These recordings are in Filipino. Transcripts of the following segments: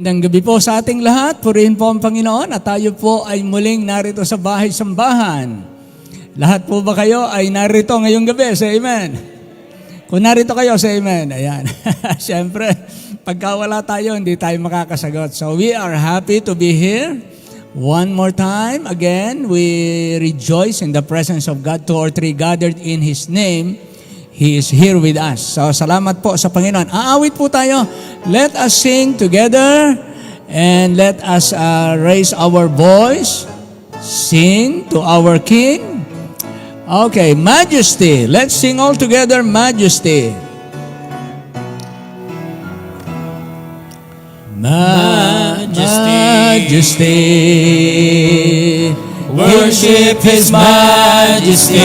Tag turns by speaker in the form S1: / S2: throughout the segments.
S1: Magandang gabi po sa ating lahat. Purihin po ang Panginoon at tayo po ay muling narito sa bahay-sambahan. Lahat po ba kayo ay narito ngayong gabi? Say amen. Kung narito kayo, say amen. Ayan. Siyempre, pagka wala tayo, hindi tayo makakasagot. So we are happy to be here. One more time, again, we rejoice in the presence of God. 2 or 3 gathered in His name. He is here with us. So, salamat po sa Panginoon. Aawit po tayo. Let us sing together and let us raise our voice. Sing to our King. Okay, Majesty. Let's sing all together, Majesty. Majesty.
S2: Worship His Majesty.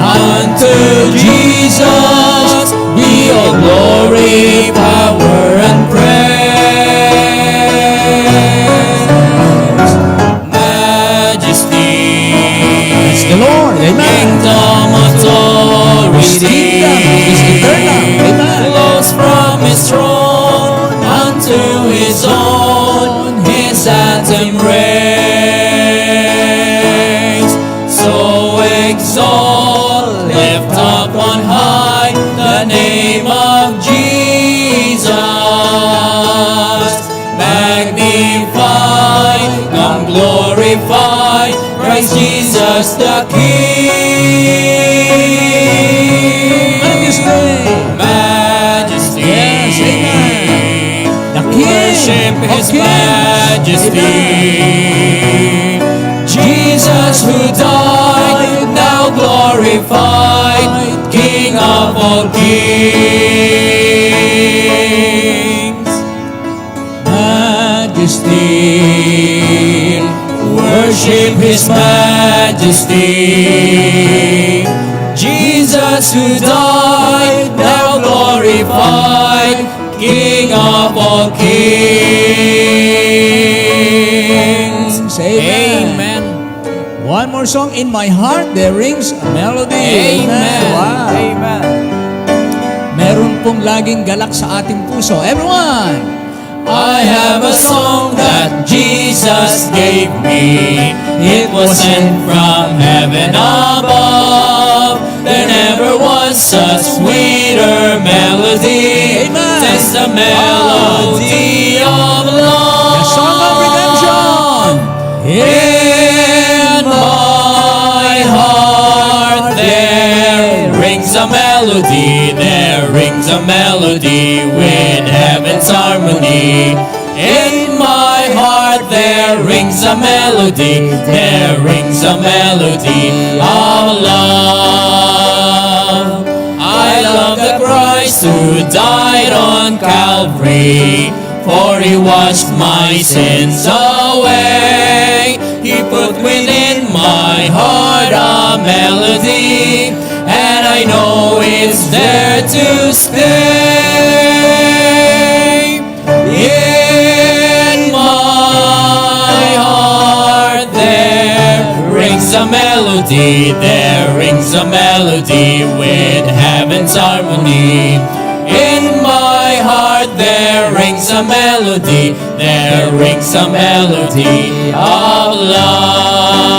S2: Unto Jesus be all glory, power, and praise. Majesty.
S1: It's the Lord. Amen.
S2: Kingdom
S1: His
S2: authority.
S1: kingdom is eternal. Amen.
S2: Flows from His throne unto His own, His anthem reigns. So exalt, lift up on high the name of Jesus. Magnify, come glorify Christ Jesus the King. Majesty.
S1: Yes, amen. The King
S2: Worship
S1: of
S2: His
S1: kings.
S2: Majesty. Jesus who died, now glorified, King of all kings. Majesty. Worship His Majesty. Jesus who died, now glorified, King of all kings.
S1: Amen. One more song. In my heart there rings a melody.
S2: Amen.
S1: Wow.
S2: Amen.
S1: Meron pong laging galak sa ating puso. Everyone.
S2: I have a song that Jesus gave me. It was sent from heaven above. There never was a sweeter melody.
S1: Amen.
S2: That's the melody of love.
S1: The song of redemption.
S2: In my heart there rings a melody, there rings a melody with heaven's harmony. In my heart there rings a melody, there rings a melody of love. I love the Christ who died on Calvary, for He washed my sins away. He put within my heart a melody, and I know it's there to stay. In my heart there rings a melody, there rings a melody with heaven's harmony. In my heart there rings a melody, there rings a melody of love.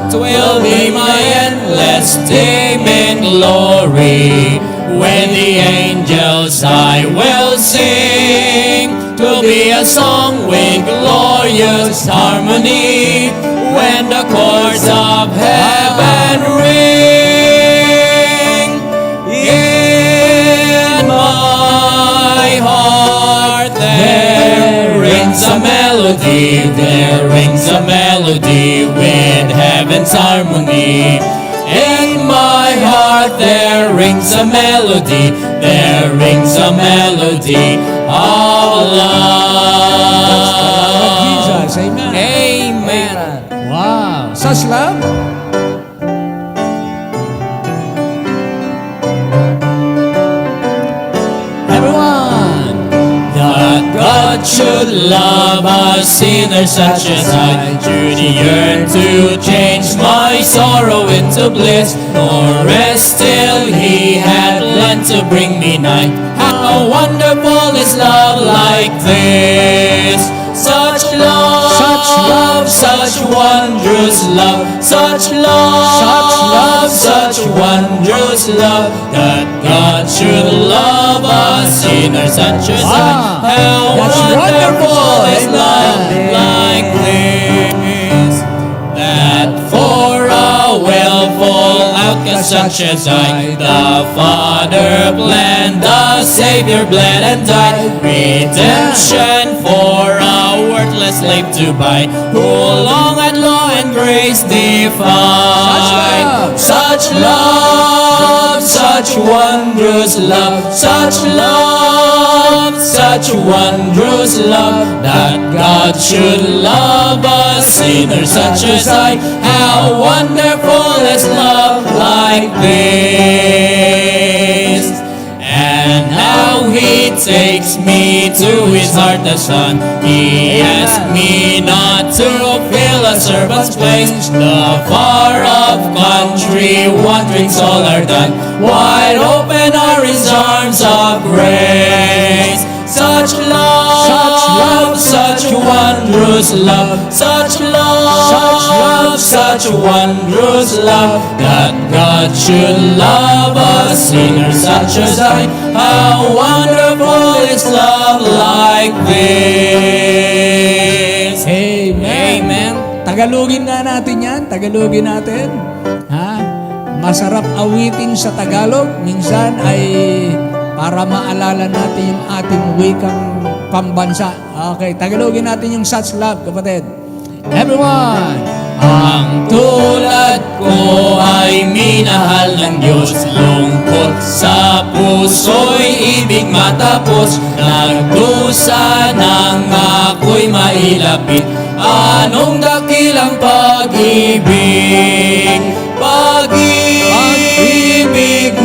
S2: 'Twill be my endless theme in glory, when the angels I will sing. 'Twill be a song with glorious harmony, when the chords of heaven ring. In my heart there rings a melody, there rings a melody with heaven's harmony. In my heart there rings a melody, there rings a melody of love.
S1: Jesus. Amen.
S2: Amen.
S1: Wow. Such love. Everyone.
S2: That God should love a sinner such as I, should He yearn to change my sorrow into bliss, nor rest till He had lent to bring me nigh. How wonderful is love like this. Such love, such wondrous love, such love, such wondrous love, that God should love us sinners such as I. How
S1: That's
S2: wonderful is
S1: wonderful.
S2: love
S1: Amen.
S2: like this, that for a willful outcast such as I, the Father planned, the Savior bled and died, redemption for a worthless slave to buy, who long had law and grace defied. Such love, such wondrous love, such love, such wondrous love, that God should love us sinners such as I. How wonderful is love like this. And now He takes me to His heart, the Son. He asked me not to fill a servant's place. The far-off country wanderings all are done. Wide open are His arms of grace. Such love, such wondrous love, such love, such wondrous love, that God should love us sinners such as I. How wonderful is love like this.
S1: Amen.
S2: Amen.
S1: Tagalogin nga natin yan. Tagalogin natin. Ha? Masarap awitin sa Tagalog. Minsan ay para maalala natin yung ating wikang pambansa. Okay, Tagalogin natin yung such love, kapatid. Everyone!
S2: Ang tulad ko ay minahal ng Diyos, lungkot sa puso'y ibig matapos, nagdusa nang ako'y mailapit. Anong dakilang pag-ibig? Pag-ibig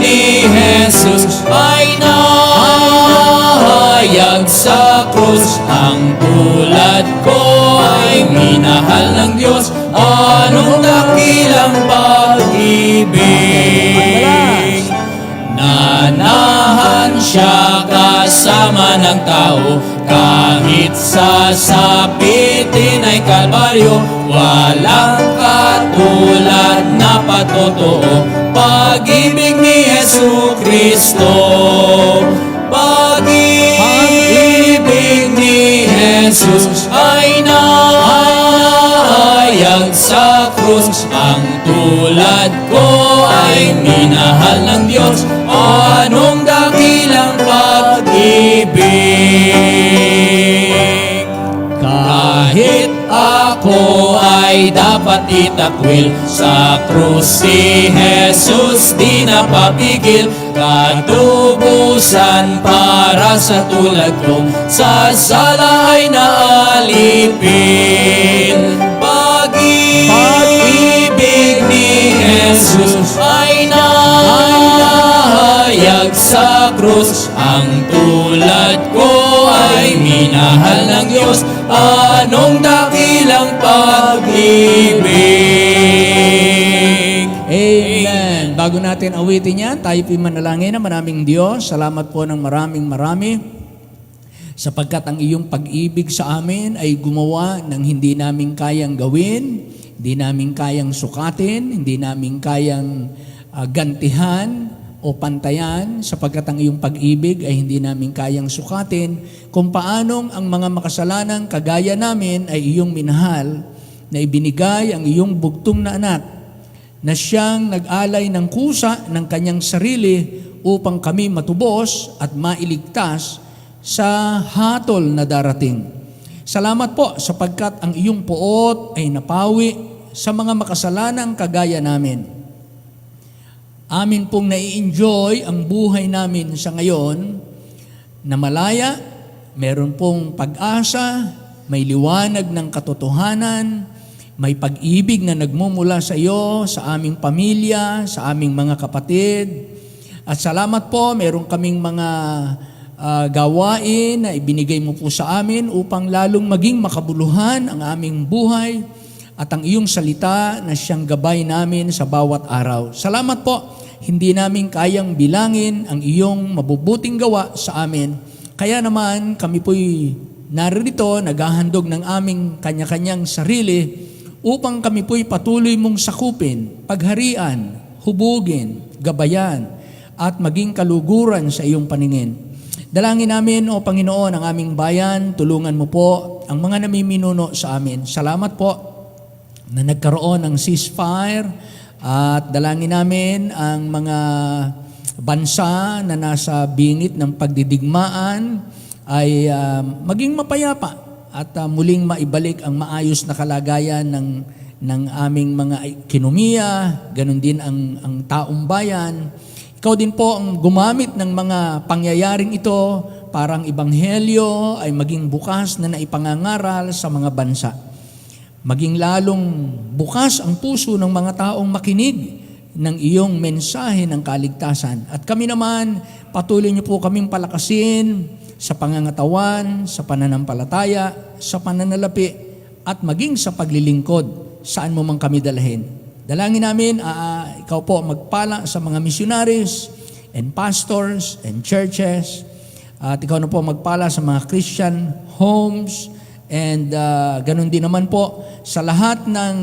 S2: ni Jesus ay nahayag sa krus. Ang tulad ko ay minahal ng Diyos. Anong dakilang pag-ibig? Nanahan siya kasama ng tao, kahit sa sapitin ay kalbaryo. Walang katulad na patotoo, pag-ibig ni Jesucristo. Pag-ibig ni Jesus ay nahayag sa krus. Ang tulad ko ay minahal ng Diyos. Anong dakilang pag-ibig? Kahit ako ay dapat itakwil, sa krus si Jesus di napapigil. Katubusan para sa tulad ko, sa sala ay naalipin. Pag-ibig ni Jesus ay nahayag sa krus. Ang tulad ko ay minahal ng Diyos. Anong dakilang pag-ibig?
S1: Amen. Bago natin awitin yan, tayo po'y manalangin na maraming Diyos. Salamat po ng marami sapagkat ang iyong pag-ibig sa amin ay gumawa ng hindi namin kayang gawin, hindi namin kayang sukatin, hindi namin kayang gantihan o pantayan, sapagkat ang iyong pag-ibig ay hindi namin kayang sukatin kung paanong ang mga makasalanang kagaya namin ay iyong minahal, na ibinigay ang iyong bugtong na anak, na siyang nag-alay ng kusa ng kanyang sarili upang kami matubos at mailigtas sa hatol na darating. Salamat po sapagkat ang iyong poot ay napawi sa mga makasalanang kagaya namin. Amin pong nai-enjoy ang buhay namin sa ngayon na malaya, meron pong pag-asa, may liwanag ng katotohanan, may pag-ibig na nagmumula sa iyo, sa aming pamilya, sa aming mga kapatid. At salamat po, meron kaming mga gawain na ibinigay mo po sa amin upang lalong maging makabuluhan ang aming buhay at ang iyong salita na siyang gabay namin sa bawat araw. Salamat po hindi namin kayang bilangin ang iyong mabubuting gawa sa amin. Kaya naman kami po'y narito, naghahandog ng aming kanya-kanyang sarili upang kami po'y patuloy mong sakupin, pagharian, hubugin, gabayan, at maging kaluguran sa iyong paningin. Dalangin namin, O Panginoon, ang aming bayan, tulungan mo po ang mga namiminuno sa amin. Salamat po na nagkaroon ng ceasefire at dalangin namin ang mga bansa na nasa bingit ng pagdidigmaan ay maging mapayapa at muling maibalik ang maayos na kalagayan ng aming mga ekonomiya, ganun din ang taong bayan. Ikaw din po ang gumamit ng mga pangyayaring ito para ang ebanghelyo ay maging bukas na naipangangaral sa mga bansa. Maging lalong bukas ang puso ng mga taong makinig ng iyong mensahe ng kaligtasan. At kami naman, patuloy niyo po kaming palakasin sa pangangatawan, sa pananampalataya, sa pananalapi, at maging sa paglilingkod saan mo man kami dalhin. Dalangin namin, ikaw po magpala sa mga missionaries and pastors and churches. At ikaw na po magpala sa mga Christian homes. And ganun din naman po sa lahat ng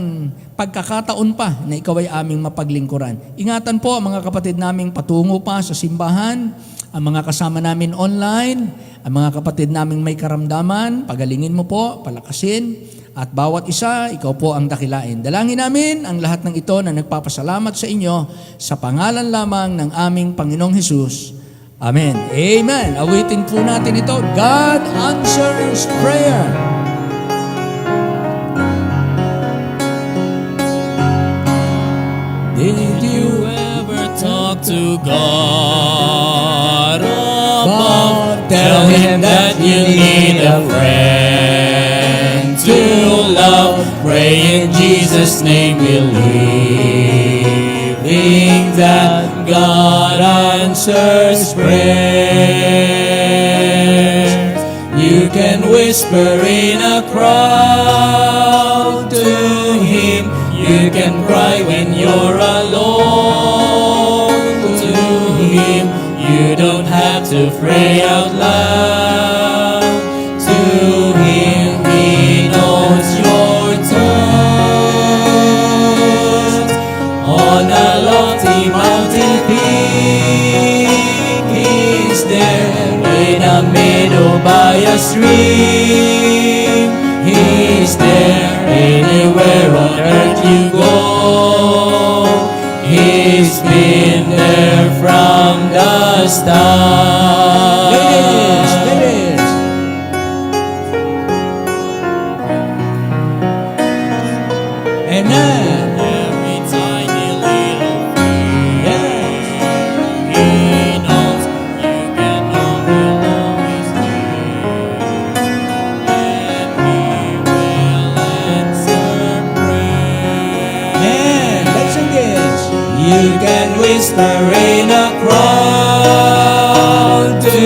S1: pagkakataon pa na ikaw ay aming mapaglingkuran. Ingatan po mga kapatid naming patungo pa sa simbahan, ang mga kasama namin online, ang mga kapatid naming may karamdaman, pagalingin mo po, palakasin. At bawat isa, ikaw po ang dakilain. Dalangin namin ang lahat ng ito na nagpapasalamat sa inyo sa pangalan lamang ng aming Panginoong Hesus. Amen. Amen. Awitin po natin ito. God answers prayer.
S2: Did you ever talk to God above? Tell Him that you need a friend to love. Pray in Jesus' name, believing that God answers prayers. You can whisper in a crowd to Him. You can cry when you're alone to Him. You don't have to pray out loud to Him. He knows your thoughts. On a lofty mountain peak, He's there. In a meadow by a stream, He's there. Anywhere on earth you go, He's been there from the start.
S1: Ladies. Amen.
S2: Every tiny little thing, He knows you can always need, and He will answer prayer.
S1: Amen. Let's sing this.
S2: You can whisper in a crowd to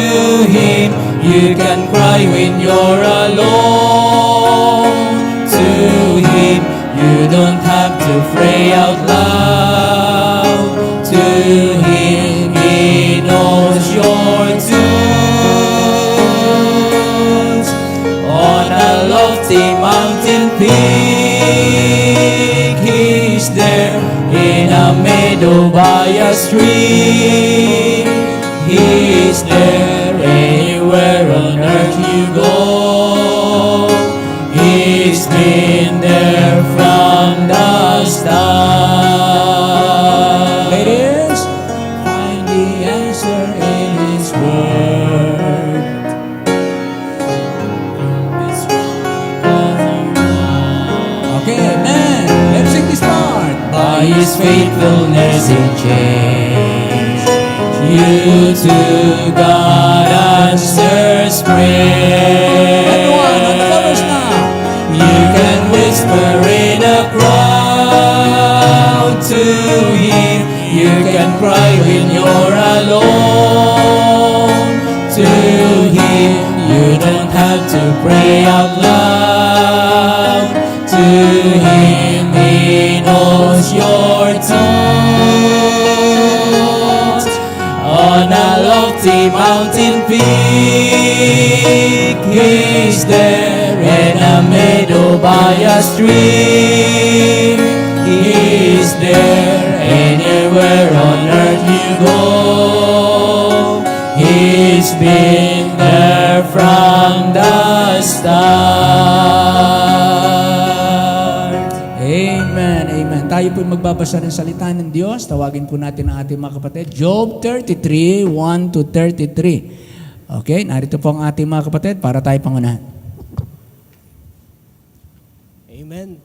S2: Him. You can cry when you're alone to Him. You don't have to pray out loud to Him. He knows your tunes. On a lofty mountain peak, He's there. In a meadow by a stream, He's there. Anywhere on earth you go, He's been there from the start.
S1: Ladies.
S2: Find the answer in His word. It's wrong because you know.
S1: Okay, amen. Let's sing this part.
S2: By His faithfulness He changed you to God answers prayer.
S1: Everyone, on the chorus now.
S2: You can whisper in a crowd to Him. You can cry when you're alone to Him. You don't have to pray out loud to Him. He knows your tunes. mountain peak. He's there in a meadow by a stream. He's there anywhere on earth you go. He's been there from the start.
S1: Amen, amen. Tayo po magbabasa ng salita ng Diyos. Tawagin po natin ang ating mga kapatid. Job 33, 1 to 33. Okay, narito po ang ating mga kapatid para tayo pangunahan.
S3: Amen.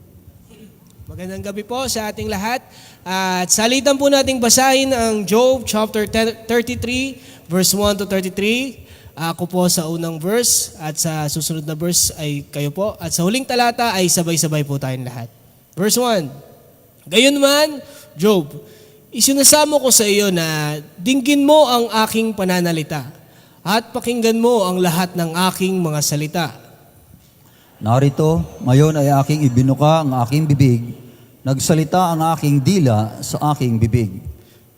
S3: Magandang gabi po sa ating lahat. At salitan po nating basahin ang Job chapter 33, verse 1 to 33. Ako po sa unang verse at sa susunod na verse ay kayo po. At sa huling talata ay sabay-sabay po tayong lahat. Verse 1. Gayunman, Job, isinasamo ko sa iyo na dinggin mo ang aking pananalita at pakinggan mo ang lahat ng aking mga salita.
S4: Narito, ngayon ay aking ibinuka ang aking bibig, nagsalita ang aking dila sa aking bibig.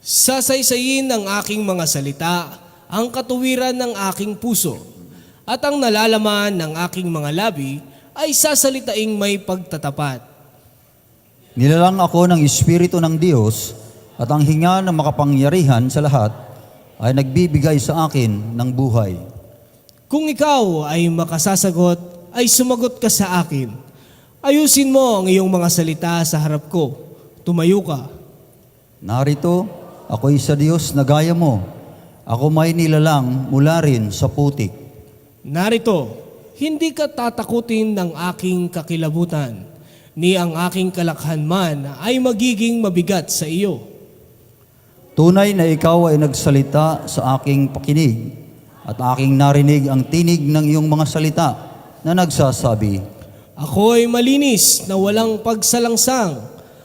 S3: Sasaysayin ng aking mga salita ang katuwiran ng aking puso, at ang nalalaman ng aking mga labi ay sasalitaing may pagtatapat.
S4: Nilalang ako ng Espiritu ng Diyos, at ang hinga ng makapangyarihan sa lahat ay nagbibigay sa akin ng buhay.
S3: Kung ikaw ay makasasagot, ay sumagot ka sa akin. Ayusin mo ang iyong mga salita sa harap ko. Tumayo ka.
S4: Narito, ako'y sa Diyos na gaya mo. Ako may nilalang mula rin sa putik.
S3: Narito, hindi ka tatakutin ng aking kakilabutan, ni ang aking kalakhan man ay magiging mabigat sa iyo.
S4: Tunay na ikaw ay nagsalita sa aking pakinig, at aking narinig ang tinig ng iyong mga salita na nagsasabi,
S3: Ako'y malinis na walang pagsalangsang.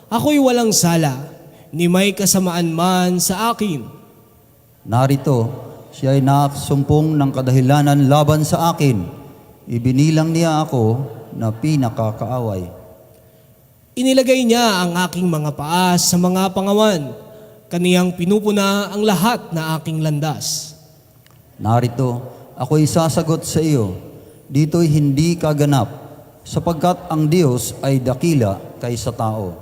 S3: Ako'y walang sala, ni may kasamaan man sa akin.
S4: narito, siya ay nakasumpong ng kadahilanan laban sa akin. Ibinilang niya ako na pinakakaaway.
S3: Inilagay niya ang aking mga paa sa mga pangawan. Kaniyang pinupuna ang lahat na aking landas.
S4: Narito, ako'y sasagot sa iyo. Dito'y hindi kaganap, sapagkat ang Diyos ay dakila kaysa tao.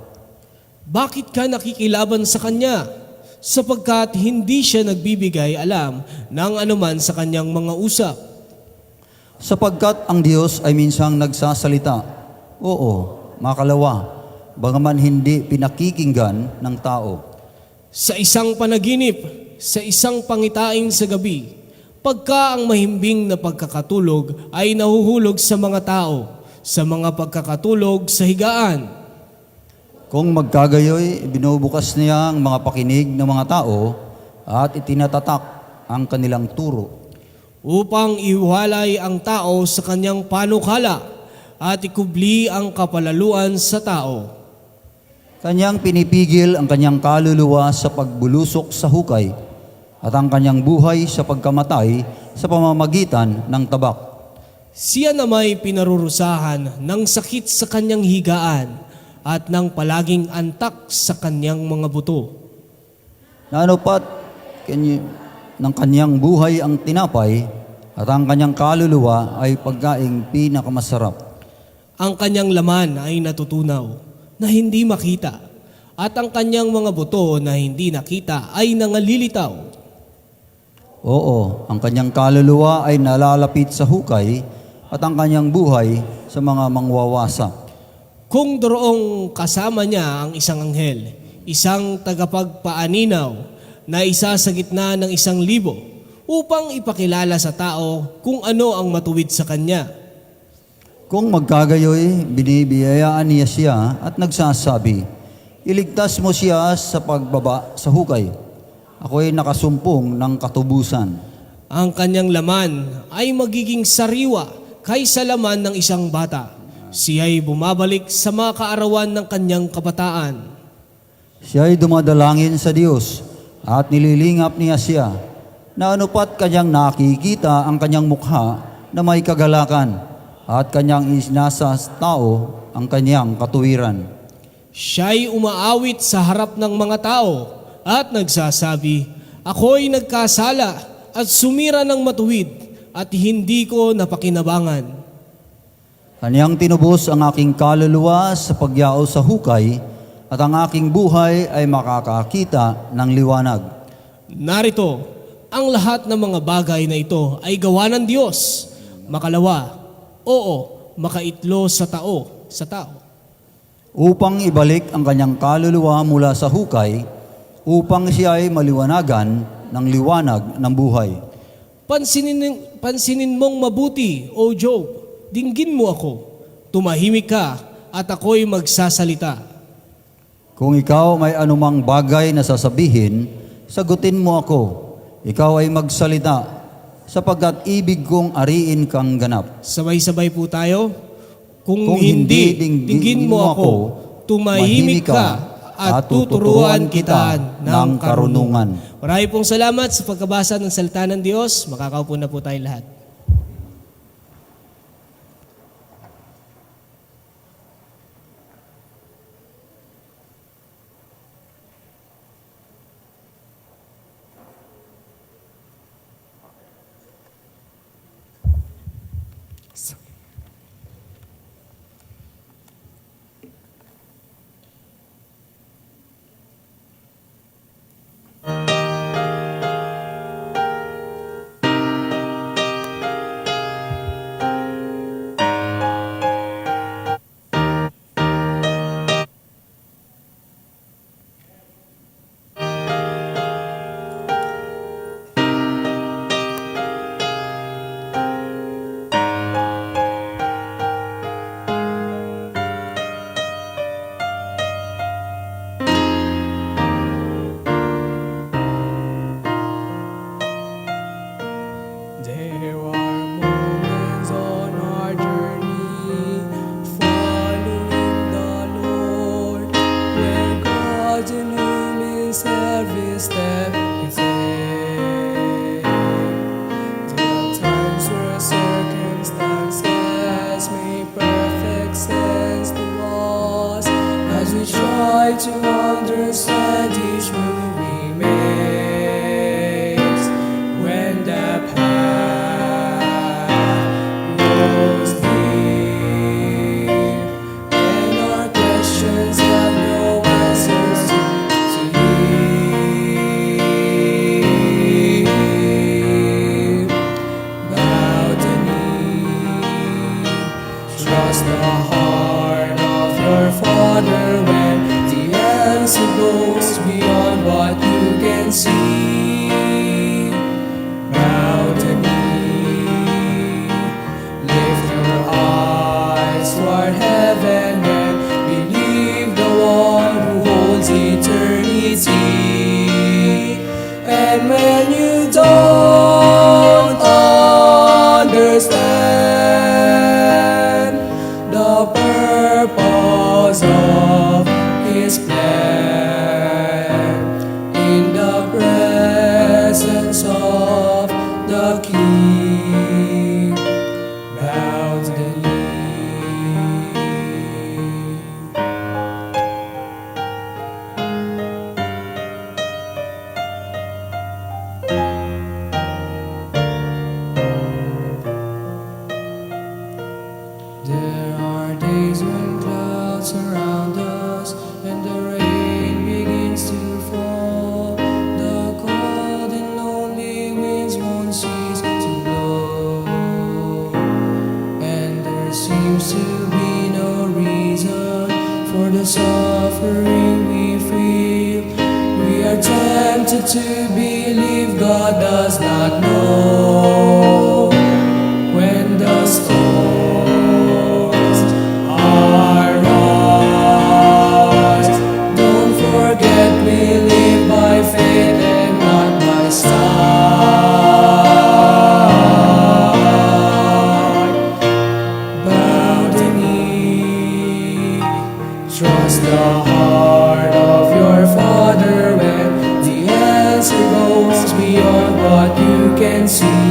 S3: Bakit ka nakikilaban sa Kanya? Sapagkat hindi siya nagbibigay alam ng anuman sa Kanyang mga usap.
S4: Sapagkat ang Diyos ay minsang nagsasalita, oo, makalawa, bagaman hindi pinakikinggan ng tao.
S3: Sa isang panaginip, sa isang pangitain sa gabi, pagka ang mahimbing na pagkakatulog ay nahuhulog sa mga tao, sa mga pagkakatulog sa higaan.
S4: Kung magkagayoy, binubukas niya ang mga pakinig ng mga tao at itinatatak ang kanilang turo.
S3: Upang iwalay ang tao sa kanyang panukala at ikubli ang kapalaluan sa tao.
S4: Kanyang pinipigil ang kanyang kaluluwa sa pagbulusok sa hukay at ang kanyang buhay sa pagkamatay sa pamamagitan ng tabak.
S3: Siya na may pinarurusahan ng sakit sa kanyang higaan at ng palaging antak sa kanyang mga buto.
S4: Nanupat ng kanyang buhay ang tinapay at ang kanyang kaluluwa ay pagkaing pinakamasarap.
S3: Ang kanyang laman ay natutunaw na hindi makita at ang kanyang mga buto na hindi nakita ay nangalilitaw.
S4: Oo, ang kanyang kaluluwa ay nalalapit sa hukay at ang kanyang buhay sa mga mangwawasak.
S3: Kung doroong kasama niya ang isang anghel, isang tagapagpaaninaw na isa sa gitna ng 1,000 upang ipakilala sa tao kung ano ang matuwid sa kanya.
S4: Kung magkagayoy, binibiyayaan niya siya at nagsasabi, iligtas mo siya sa pagbaba sa hukay. Ako'y nakasumpong ng katubusan.
S3: Ang kanyang laman ay magiging sariwa kaysa laman ng isang bata. Siya'y bumabalik sa mga kaarawan ng kanyang kabataan.
S4: Siya'y dumadalangin sa Diyos at nililingap niya siya, na anupat kanyang nakikita ang kanyang mukha na may kagalakan at kanyang isinasa sa tao ang kanyang katuwiran.
S3: Siya'y umaawit sa harap ng mga tao at nagsasabi, Ako'y nagkasala at sumira ng matuwid at hindi ko napakinabangan.
S4: Kanyang tinubos ang aking kaluluwa sa pagyao sa hukay, at ang aking buhay ay makakakita ng liwanag.
S3: Narito, ang lahat ng mga bagay na ito ay gawa ng Diyos. Makalawa, oo, makaitlo sa tao.
S4: Upang ibalik ang kanyang kaluluwa mula sa hukay, upang siya ay maliwanagan ng liwanag ng buhay.
S3: Pansinin mong mabuti, O Job, dinggin mo ako. Tumahimik ka at ako'y magsasalita.
S4: Kung ikaw may anumang bagay na sasabihin, sagutin mo ako. Ikaw ay magsalita, sapagkat ibig kong ariin kang ganap.
S3: Sabay-sabay po tayo. Kung
S4: hindi,
S3: dinggin mo ako, tumahimik ka at tuturuan kita ng karunungan. Maraming pong salamat sa pagkabasa ng salita ng Diyos. Makakaupo na po tayo lahat.
S5: There are moments on our journey following the Lord, where God's illumines every step we take. There are times where circumstances make perfect sense to us as we try to understand each move we make. When the goes deep, and our questions have no answers to give. Bow the knee, trust the heart of your Father when the answer goes beyond what you can see. Bow the knee, lift your eyes toward heaven and believe the one who holds eternity. And when you don't understand the purpose of His plan, in the presence of the King, bow the knee. There are days when clouds surround us and the rain begins to fall. The cold and lonely winds won't cease to blow, and there seems to be no reason for the suffering we feel. We are tempted to believe God does not know when the storms are rise. Don't forget we live by faith and not by sight. Bow the knee, trust the heart of your Father when the answer goes beyond what you can see.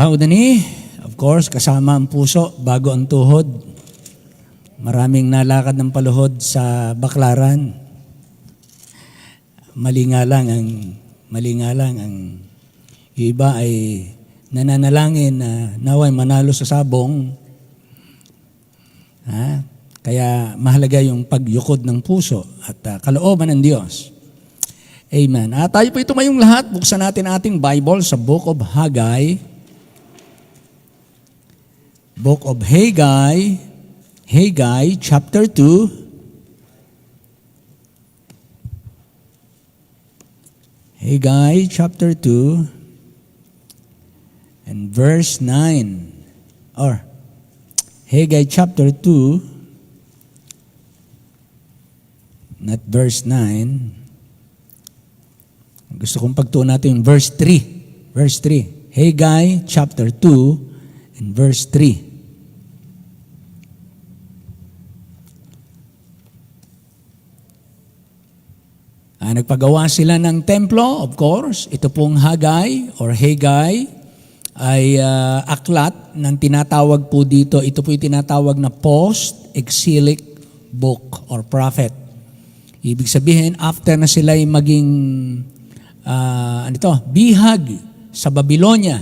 S1: Bow the knee, of course, kasama ang puso bago ang tuhod. Maraming nalakad ng paluhod sa Baklaran. Mali nga lang ang yung iba ay nananalangin na naway manalo sa sabong. Kaya mahalaga yung pagyukod ng puso at kalooban ng Diyos. Amen. Tayo po ito ngayong lahat. Buksan natin ating Bible sa Book of Haggai. Book of Haggai. Haggai chapter 2. Haggai chapter 2 and verse 9. Or Haggai chapter 2, not verse 9. Gusto kong pagtuon natin yung verse 3. Verse 3. Haggai chapter 2 and verse 3. Nagpagawa sila ng templo, of course. Ito pong Haggai or Haggai ay aklat ng tinatawag po dito. Ito po yung tinatawag na post-exilic book or prophet. Ibig sabihin, after na sila ay maging bihag sa Babylonia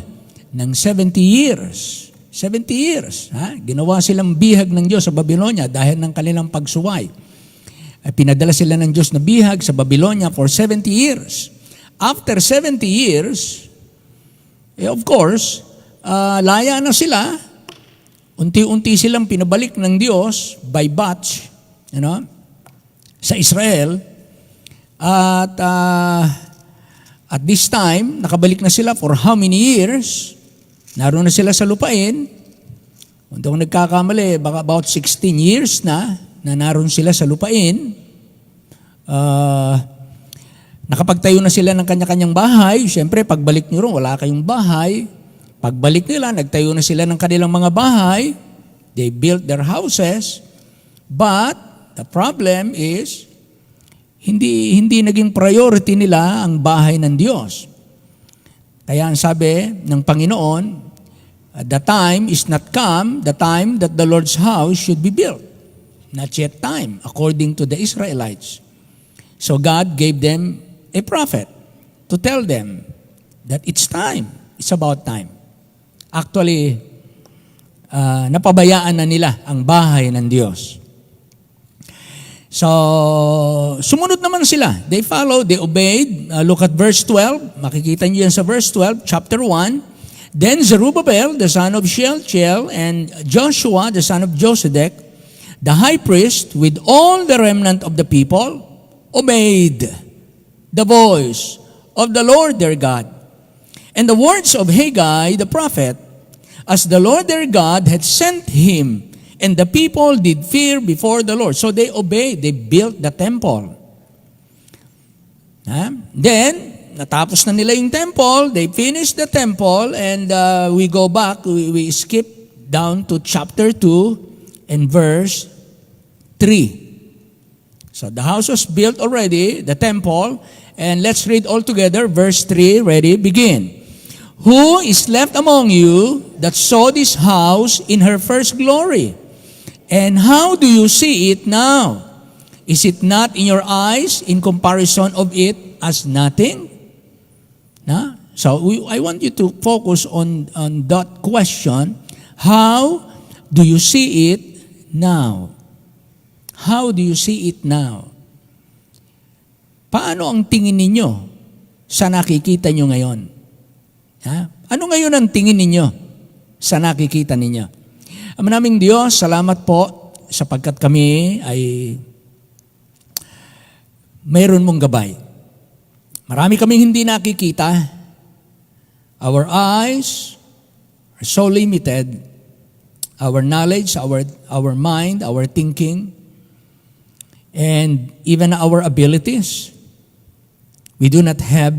S1: ng 70 years. 70 years. Ginawa silang bihag ng Diyos sa Babylonia dahil ng kanilang pagsuway. Pinadala sila ng Diyos na bihag sa Babylonia for 70 years. After 70 years, of course, laya na sila. Unti-unti silang pinabalik ng Diyos by batch, sa Israel. At this time, nakabalik na sila for how many years? Naroon na sila sa lupain. Kung ako nagkakamali, baka about 16 years na naroon sila sa lupain. Nakapagtayo na sila ng kanya-kanyang bahay. Siyempre, pagbalik nyo rin, wala kayong bahay. Pagbalik nila, nagtayo na sila ng kanilang mga bahay. They built their houses. But the problem is, hindi naging priority nila ang bahay ng Diyos. Kaya ang sabi ng Panginoon, the time is not come, the time that the Lord's house should be built. Not yet time, according to the Israelites. So God gave them a prophet to tell them that it's time. It's about time. Actually, napabayaan na nila ang bahay ng Diyos. So, sumunod naman sila. They followed, they obeyed. Look at verse 12. Makikita niyo yan sa verse 12, chapter 1. Then Zerubbabel, the son of Shealtiel, and Joshua, the son of Josedek, the high priest, with all the remnant of the people, obeyed the voice of the Lord their God. And the words of Haggai the prophet, as the Lord their God had sent him, and the people did fear before the Lord. So they obeyed, they built the temple. Then, natapos na nila yung temple, they finished the temple, and we go back, we skip down to chapter 2 and verse 3. So the house was built already, the temple, and let's read all together, verse 3, ready, begin. Who is left among you that saw this house in her first glory? And how do you see it now? Is it not in your eyes in comparison of it as nothing? So I want you to focus on that question. How do you see it now? How do you see it now? Paano ang tingin ninyo sa nakikita nyo ngayon? Ano ngayon ang tingin ninyo sa nakikita ninyo? Aming Diyos, salamat po sapagkat kami ay mayroon mong gabay. Marami kaming hindi nakikita. Our eyes are so limited. Our knowledge, our mind, our thinking, and even our abilities. We do not have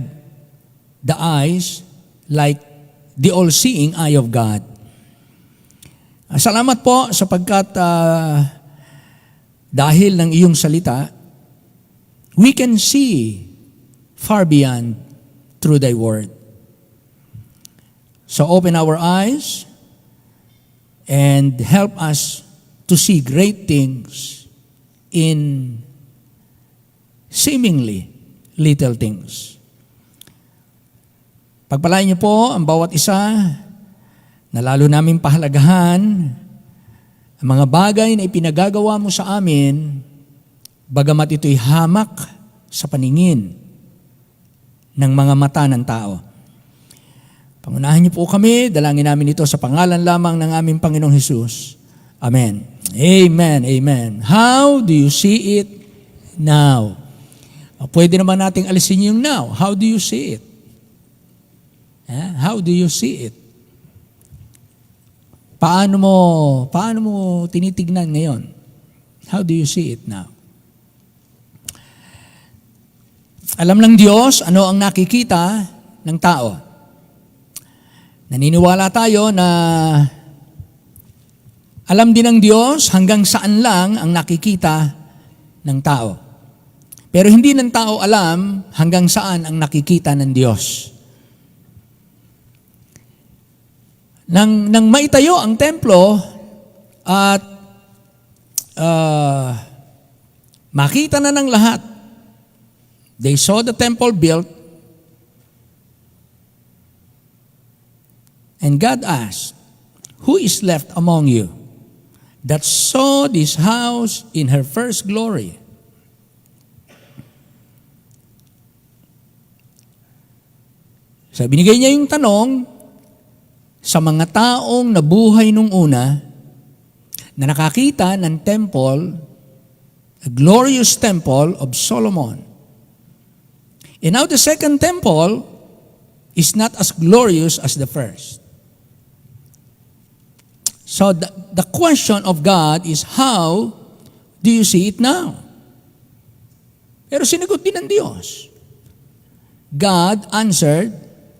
S1: the eyes like the all-seeing eye of God. Salamat po sapagkat dahil ng iyong salita, we can see far beyond through thy word. So open our eyes and help us to see great things in seemingly little things. Pagpalain niyo po ang bawat isa na lalo namin pahalagahan ang mga bagay na ipinagagawa mo sa amin, bagamat ito'y hamak sa paningin ng mga mata ng tao. Pangunahan niyo po kami, dalangin namin ito sa pangalan lamang ng aming Panginoong Hesus. Amen. Amen. Amen. How do you see it now? Pwede naman nating alisin yung now. How do you see it? How do you see it? Paano mo tinitignan ngayon? How do you see it now? Alam ng Diyos ano ang nakikita ng tao. Naniniwala tayo na alam din ng Diyos hanggang saan lang ang nakikita ng tao. Pero hindi ng tao alam hanggang saan ang nakikita ng Diyos. Nang maitayo ang templo at makita na ng lahat, they saw the temple built, and God asked, "Who is left among you that saw this house in her first glory?" So binigay niya yung tanong sa mga taong nabuhay nung una na nakakita ng temple, a glorious temple of Solomon. And now the second temple is not as glorious as the first. So the question of God is, how do you see it now? Pero sinagot din ng Diyos. God answered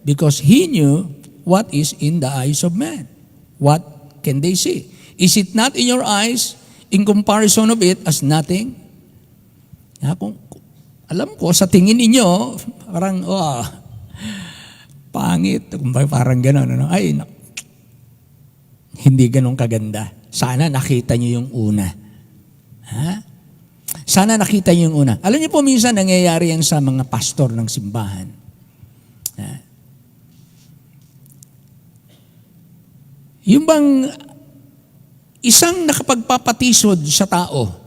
S1: because He knew what is in the eyes of man. What can they see? Is it not in your eyes in comparison of it as nothing? Alam ko, sa tingin ninyo, parang, pangit. Parang gano'n. Ano? Ay, hindi gano'n kaganda. Sana nakita nyo yung una. Ha? Sana nakita nyo yung una. Alam niyo po, minsan nangyayari yan sa mga pastor ng simbahan. Ha? Yung bang isang nakapagpapatisod sa tao,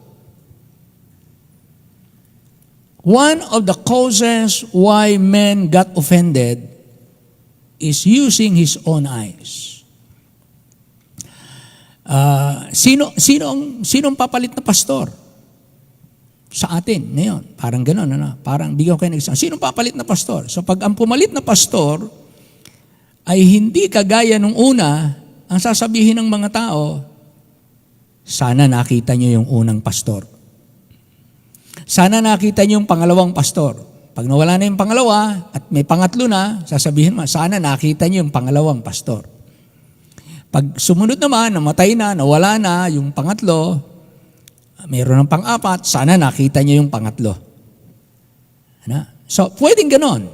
S1: one of the causes why men got offended is using his own eyes. Sinong papalit na pastor? Sa atin, ngayon. Parang gano'n, ano? Parang bigyan ko kayo ng example. Sinong papalit na pastor? So pag ang pumalit na pastor ay hindi kagaya nung una, ang sasabihin ng mga tao, sana nakita nyo yung unang pastor. Sana nakita nyo yung pangalawang pastor. Pag nawala na yung pangalawa at may pangatlo na, sasabihin mo, sana nakita nyo yung pangalawang pastor. Pag sumunod naman, namatay na, nawala na yung pangatlo, mayroon ng pang-apat, sana nakita nyo yung pangatlo. Ano? So, pwedeng ganon.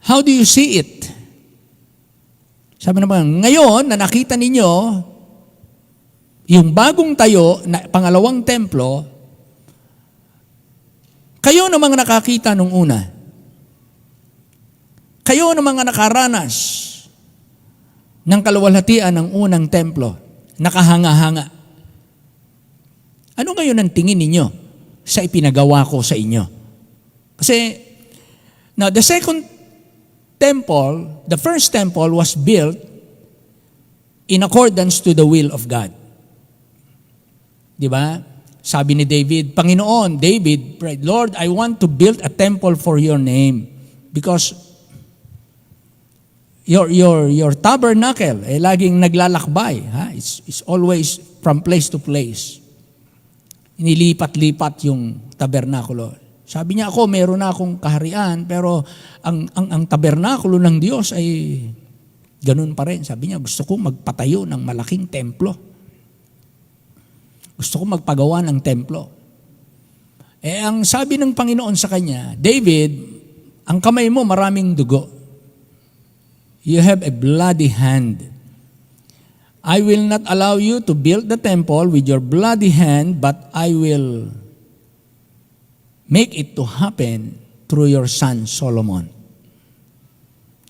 S1: How do you see it? Sabi naman, ngayon na nakita ninyo yung bagong tayo na pangalawang templo, kayo na mga nakakita nung una. Kayo na mga nakaranas ng kaluwalhatian ng unang templo, nakahanga-hanga. Ano ngayon ang tingin ninyo sa ipinagawa ko sa inyo? Kasi, now the second temple, the first temple was built in accordance to the will of God. Di ba? Sabi ni David, Panginoon, David prayed, Lord, I want to build a temple for your name because your tabernacle laging naglalakbay, ha? It's always from place to place. Inilipat-lipat yung tabernakulo. Sabi niya, ako, meron na akong kaharian, pero ang tabernakulo ng Diyos ay ganun pa rin. Sabi niya, gusto ko magpatayo ng malaking templo. Gusto ko magpagawa ng templo. Ang sabi ng Panginoon sa kanya, David, ang kamay mo maraming dugo. You have a bloody hand. I will not allow you to build the temple with your bloody hand, but I will make it to happen through your son Solomon.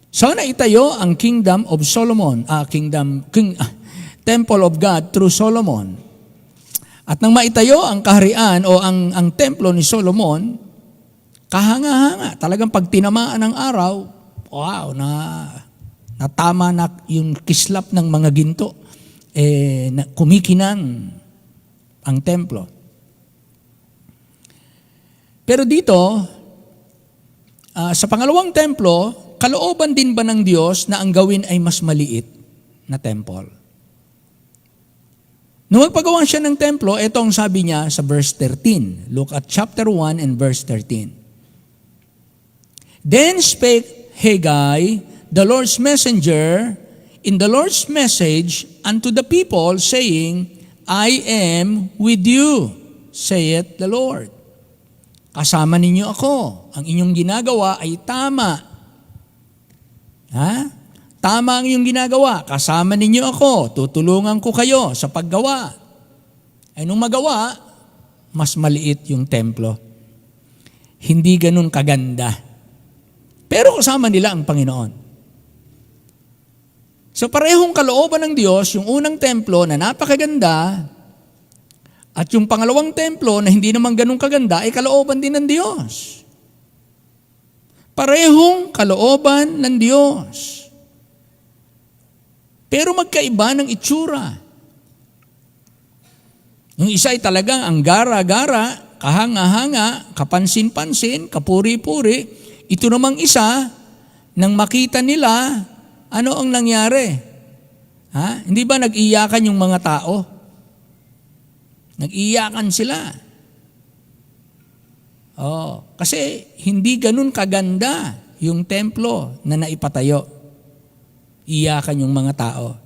S1: So naitayo ang kingdom of Solomon, temple of God through Solomon. At nang maitayo ang kaharian o ang templo ni Solomon, kahanga-hanga, talagang pag tinamaan ng araw, wow, natama na yung kislap ng mga ginto, kumikinang ang templo. Pero dito, sa pangalawang templo, kalooban din ba ng Diyos na ang gawin ay mas maliit na temple? Nung magpagawa siya ng templo, ito ang sabi niya sa verse 13. Look at chapter 1 and verse 13. Then spake Haggai, the Lord's messenger, in the Lord's message unto the people, saying, I am with you, saith the Lord. Kasama ninyo ako. Ang inyong ginagawa ay tama. Tama ang inyong ginagawa. Kasama ninyo ako. Tutulungan ko kayo sa paggawa. Ay nung magawa, mas maliit yung templo. Hindi ganun kaganda. Pero kasama nila ang Panginoon. So parehong kalooban ng Diyos, yung unang templo na napakaganda, at yung pangalawang templo na hindi naman ganun kaganda, ay kalooban din ng Diyos. Parehong kalooban ng Diyos. Pero magkaiba ng itsura. Yung isa ay talagang ang gara-gara, kahanga-hanga, kapansin-pansin, kapuri-puri. Ito namang isa, nang makita nila, ano ang nangyari? Hindi ba nag-iyakan yung mga tao? Nag-iyakan sila. Kasi hindi ganun kaganda yung templo na naipatayo. Iyakan yung mga tao.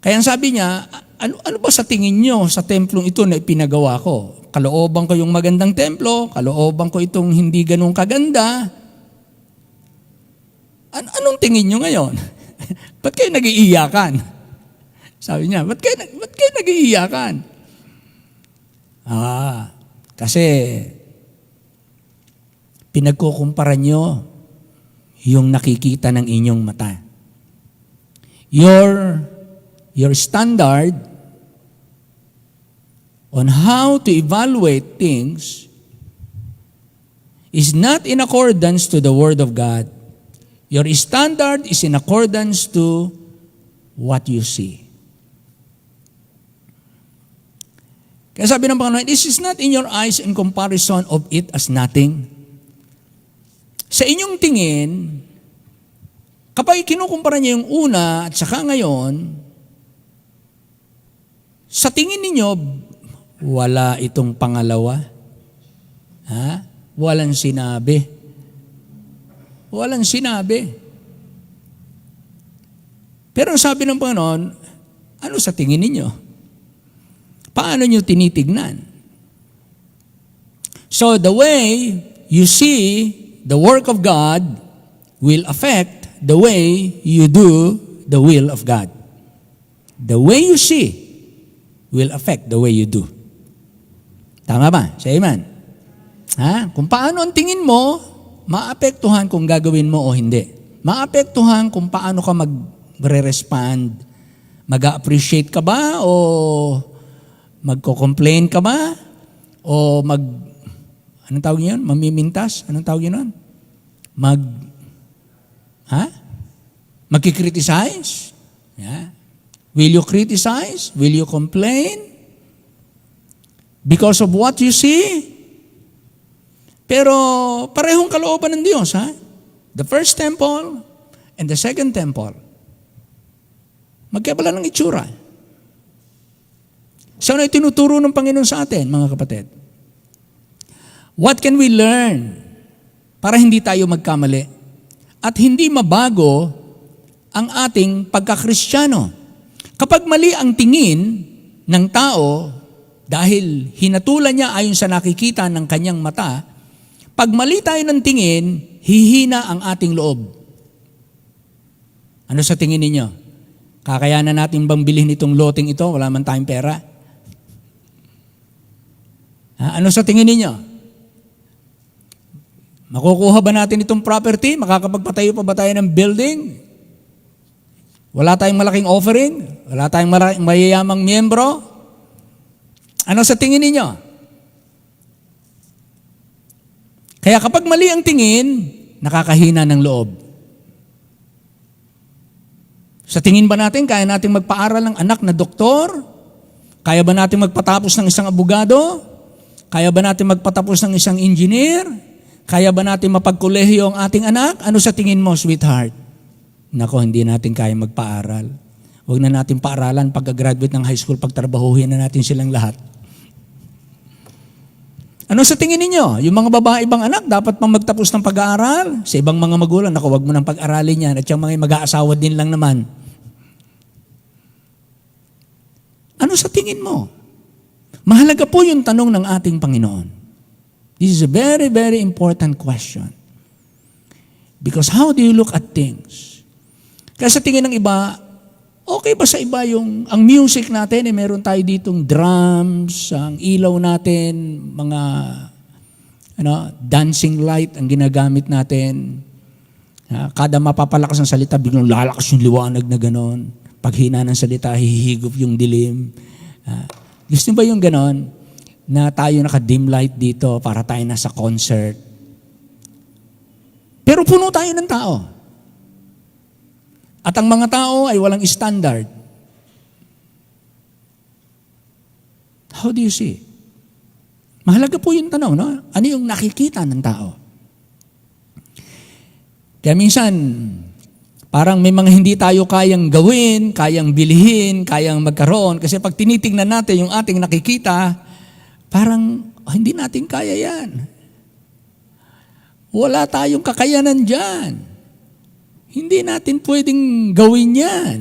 S1: Kaya sabi niya, ano ba sa tingin nyo sa templong ito na ipinagawa ko? Kalooban ko yung magandang templo, kalooban ko itong hindi ganun kaganda. Anong tingin nyo ngayon? Ba't kayo nag-iiyakan? Sabi niya, ba't kayo nag-iiyakan? Kasi pinagkukumpara nyo yung nakikita ng inyong mata. Your standard on how to evaluate things is not in accordance to the Word of God. Your standard is in accordance to what you see. Kaya sabi ng Panginoon, this is not in your eyes in comparison of it as nothing. Sa inyong tingin, kapag kinukumpara niya yung una at saka ngayon, sa tingin ninyo, wala itong pangalawa. Walang sinabi. Walang sinabi. Pero sabi ng Panginoon, ano sa tingin ninyo? Paano nyo tinitignan? So the way you see the work of God will affect the way you do the will of God. The way you see will affect the way you do. Tama ba? Say amen. Kung paano ang tingin mo, maapektuhan kung gagawin mo o hindi. Maapektuhan kung paano ka magre-respond. Mag-appreciate ka ba o magko-complain ka ba? O anong tawag yun? Mamimintas? Anong tawag yun? Magkikriticize? Yeah. Will you criticize? Will you complain? Because of what you see? Pero parehong kalooban ng Diyos, The first temple and the second temple. Magkabala ng itsura. So na itinuturo ng Panginoon sa atin, mga kapatid. What can we learn para hindi tayo magkamali at hindi mabago ang ating pagkakristyano? Kapag mali ang tingin ng tao dahil hinatulan niya ayon sa nakikita ng kanyang mata, pag mali tayo ng tingin, hihina ang ating loob. Ano sa tingin ninyo? Kakayanan natin bang bilhin itong loteng ito? Wala man tayong pera. Ano sa tingin ninyo? Makukuha ba natin itong property? Makakapagpatayo pa ba tayo ng building? Wala tayong malaking offering? Wala tayong mayayamang miyembro? Ano sa tingin ninyo? Kaya kapag mali ang tingin, nakakahina ng loob. Sa tingin ba natin, kaya natin magpaaral ng anak na doktor? Kaya ba natin magpatapos ng isang abogado? Kaya ba natin magpatapos ng isang engineer? Kaya ba natin mapagkolehiyo ang ating anak? Ano sa tingin mo, sweetheart? Nako, hindi natin kaya magpaaral. Huwag na natin paaralan pagka-graduate ng high school, pagtrabahuhin na natin silang lahat. Ano sa tingin ninyo? Yung mga babae bang anak, dapat pang magtapos ng pag-aaral? Sa ibang mga magulang, naku, wag mo nang pag-aralin yan. At yung mga mag-aasawa din lang naman. Ano sa tingin mo? Mahalaga po yung tanong ng ating Panginoon. This is a very, very important question. Because how do you look at things? Kaya sa tingin ng iba, okay ba sa iba ang music natin, meron tayo ditong drums, ang ilaw natin, mga dancing light ang ginagamit natin. Kada mapapalakas ng salita, biglang lalakas yung liwanag na gano'n. Pag hina ng salita, hihigop yung dilim. Gusto ba yung gano'n? Na tayo naka-dim light dito para tayo nasa concert. Pero puno tayo ng tao. At ang mga tao ay walang standard. How do you see? Mahalaga po yung tanong, no? Ano yung nakikita ng tao? Kaya minsan, parang may mga hindi tayo kayang gawin, kayang bilhin, kayang magkaroon. Kasi pag tinitingnan natin yung ating nakikita, parang hindi natin kaya yan. Wala tayong kakayanan dyan. Hindi natin pwedeng gawin yan.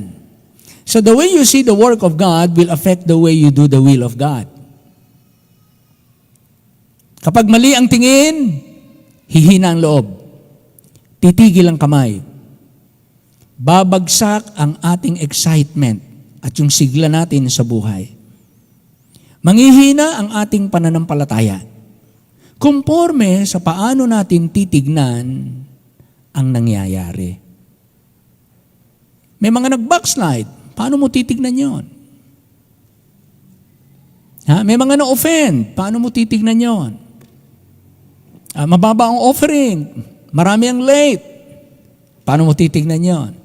S1: So the way you see the work of God will affect the way you do the will of God. Kapag mali ang tingin, hihina ang loob. Titigil ang kamay. Babagsak ang ating excitement at yung sigla natin sa buhay. Manghihina ang ating pananampalataya. Conforme sa paano natin titignan ang nangyayari. May mga nag-backslide. Paano mo titignan yon? May mga na-offend. Paano mo titignan yon? Mababa ang offering. Marami ang late. Paano mo titignan yon?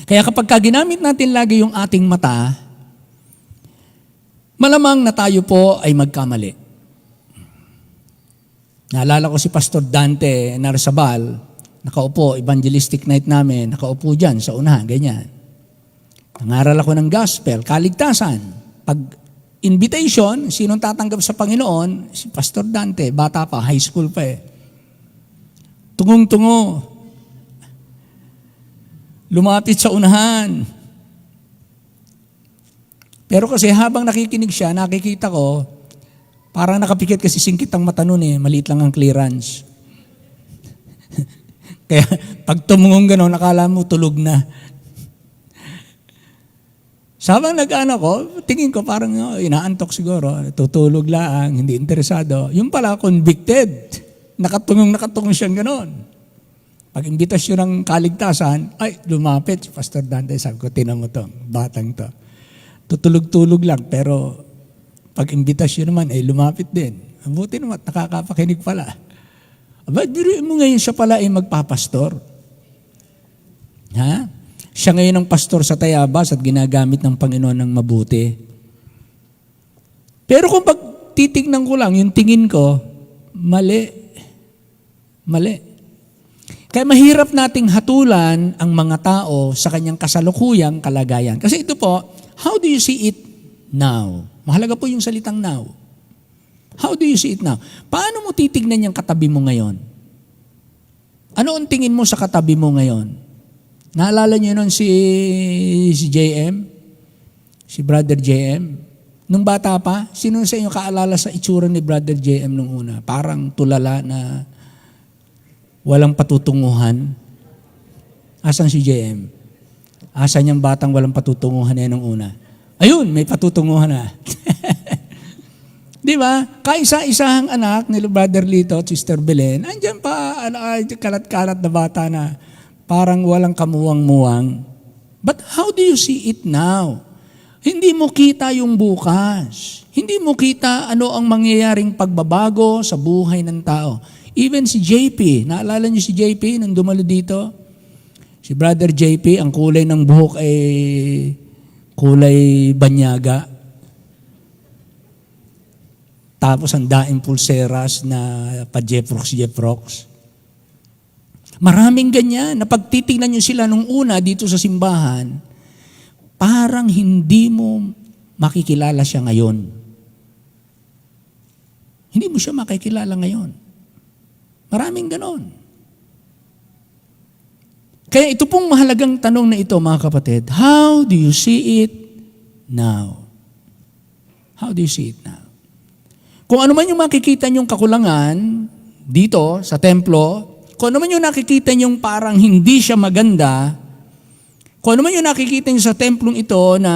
S1: Kaya kapag ginamit natin lagi yung ating mata, malamang na tayo po ay magkamali. Naalala ko si Pastor Dante Narsabal, nakaupo, evangelistic night namin, nakaupo dyan sa unahan, ganyan. Nangaral ako ng gospel, kaligtasan. Pag invitation, sinong tatanggap sa Panginoon? Si Pastor Dante, bata pa, high school pa eh. Tungong-tungo. Lumapit sa unahan. Pero kasi habang nakikinig siya, nakikita ko, parang nakapikit kasi singkit ang mata nun eh, maliit lang ang clearance. Kaya pag tumungong gano'n, nakala mo tulog na. Sabang nag-ano ko, tingin ko parang inaantok siguro, tutulog lang, hindi interesado. Yung pala, convicted. Nakatungong siyang gano'n. Pag imbitasyon ng kaligtasan, ay, lumapit si Pastor Dante. Sabi ko, tinan mo to, batang to. Tutulog-tulog lang, pero pag imbitasyon naman, ay lumapit din. Mabuti naman, nakakapakinig pala. Aba, diruin mo ngayon siya pala ay magpapastor. Siya ngayon ang pastor sa Tayabas at ginagamit ng Panginoon ng mabuti. Pero kung pag titignan ko lang, yung tingin ko, mali. Mali. Kaya mahirap nating hatulan ang mga tao sa kanyang kasalukuyang kalagayan. Kasi ito po, how do you see it now? Mahalaga po yung salitang now. How do you see it now? Paano mo titignan yung katabi mo ngayon? Ano ang tingin mo sa katabi mo ngayon? Naalala niyo nun si JM? Si Brother JM? Nung bata pa, sino sa inyo kaalala sa itsura ni Brother JM nung una? Parang tulala na walang patutunguhan. Asan si JM? Asan yung batang walang patutunguhan na nung una? Ayun, may patutunguhan na. Di ba? Kaisa-isahang anak ni Brother Lito at Sister Belen, andyan pa, kalat-kalat na bata na parang walang kamuwang-muwang. But how do you see it now? Hindi mo kita yung bukas. Hindi mo kita ano ang mangyayaring pagbabago sa buhay ng tao. Even si JP, naalala niyo si JP nung dumalo dito? Si Brother JP, ang kulay ng buhok ay kulay banyaga. Tapos ang daing pulseras na pa-Jefrox. Maraming ganyan. Na pagtitingnan nyo sila nung una dito sa simbahan, parang hindi mo makikilala siya ngayon. Hindi mo siya makikilala ngayon. Maraming ganon. Kaya ito pong mahalagang tanong na ito, mga kapatid, how do you see it now? How do you see it now? Kung ano man yung makikita nyong kakulangan dito sa templo, kung ano man yung nakikita nyong parang hindi siya maganda, kung ano man yung nakikita nyo sa templong ito na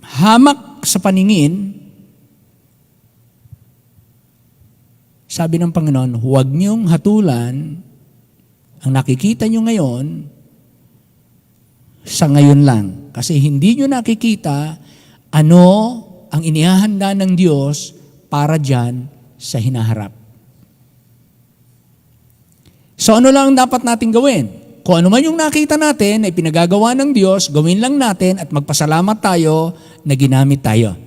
S1: hamak sa paningin, sabi ng Panginoon, huwag nyong hatulan ang nakikita nyo ngayon sa ngayon lang. Kasi hindi nyo nakikita ano ang inihahanda ng Diyos para dyan sa hinaharap. So ano lang dapat natin gawin? Kung ano man yung nakita natin ay pinagagawa ng Diyos, gawin lang natin at magpasalamat tayo na ginamit tayo.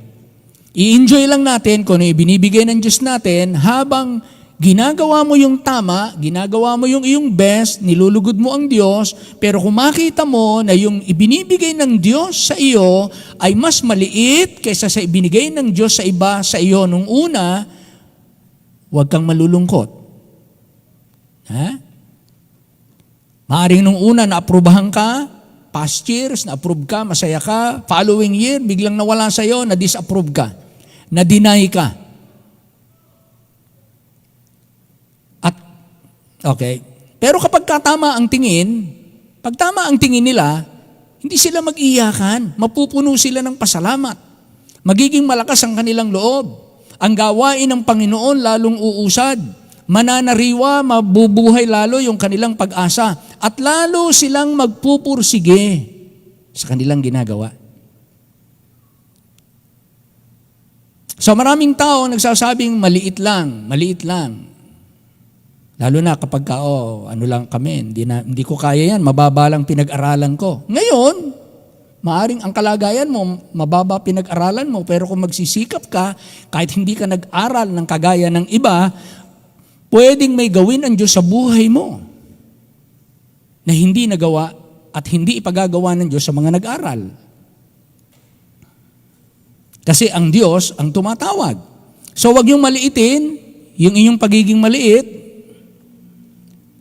S1: I-enjoy lang natin kung ano ibinibigay ng Diyos natin habang ginagawa mo yung tama, ginagawa mo yung iyong best, nilulugod mo ang Diyos, pero kung makita mo na yung ibinibigay ng Diyos sa iyo ay mas maliit kaysa sa ibinigay ng Diyos sa iba sa iyo nung una, huwag kang malulungkot. Ha? Maaring nung una na-aprobahan ka, past years, na-approve ka, masaya ka, following year, biglang nawala sa iyo, na-disapprove ka, na-deny ka. Okay. Pero kapag tama ang tingin, pag tama ang tingin nila, hindi sila mag-iyakan, mapupuno sila ng pasalamat. Magiging malakas ang kanilang loob. Ang gawain ng Panginoon lalong uusad. Mananariwa, mabubuhay lalo yung kanilang pag-asa. At lalo silang magpupursige sa kanilang ginagawa. So maraming tao nagsasabing maliit lang, maliit lang. Lalo na kapag ano lang kami, hindi ko kaya yan, mababa lang pinag-aralan ko. Ngayon, maaring ang kalagayan mo, mababa pinag-aralan mo, pero kung magsisikap ka, kahit hindi ka nag-aral ng kagaya ng iba, pwedeng may gawin ang Diyos sa buhay mo na hindi nagawa at hindi ipagagawa ng Diyos sa mga nag-aral. Kasi ang Diyos ang tumatawag. So wag yung maliitin, yung inyong pagiging maliit.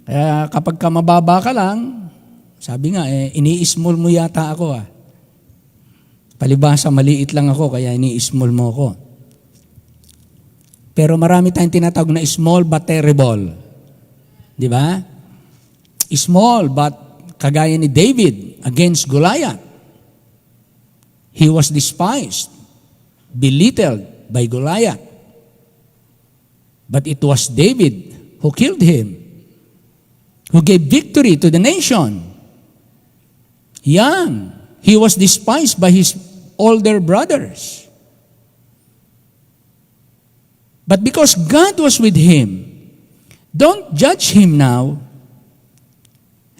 S1: Kaya kapag ka mababa ka lang, sabi nga, ini-small mo yata ako . Palibhasa, maliit lang ako, kaya ini-small mo ako. Pero marami tayong tinatawag na small but terrible. Di ba? Small but kagaya ni David against Goliath. He was despised, belittled by Goliath. But it was David who killed him, who gave victory to the nation. Young, he was despised by his older brothers. But because God was with him, don't judge him now.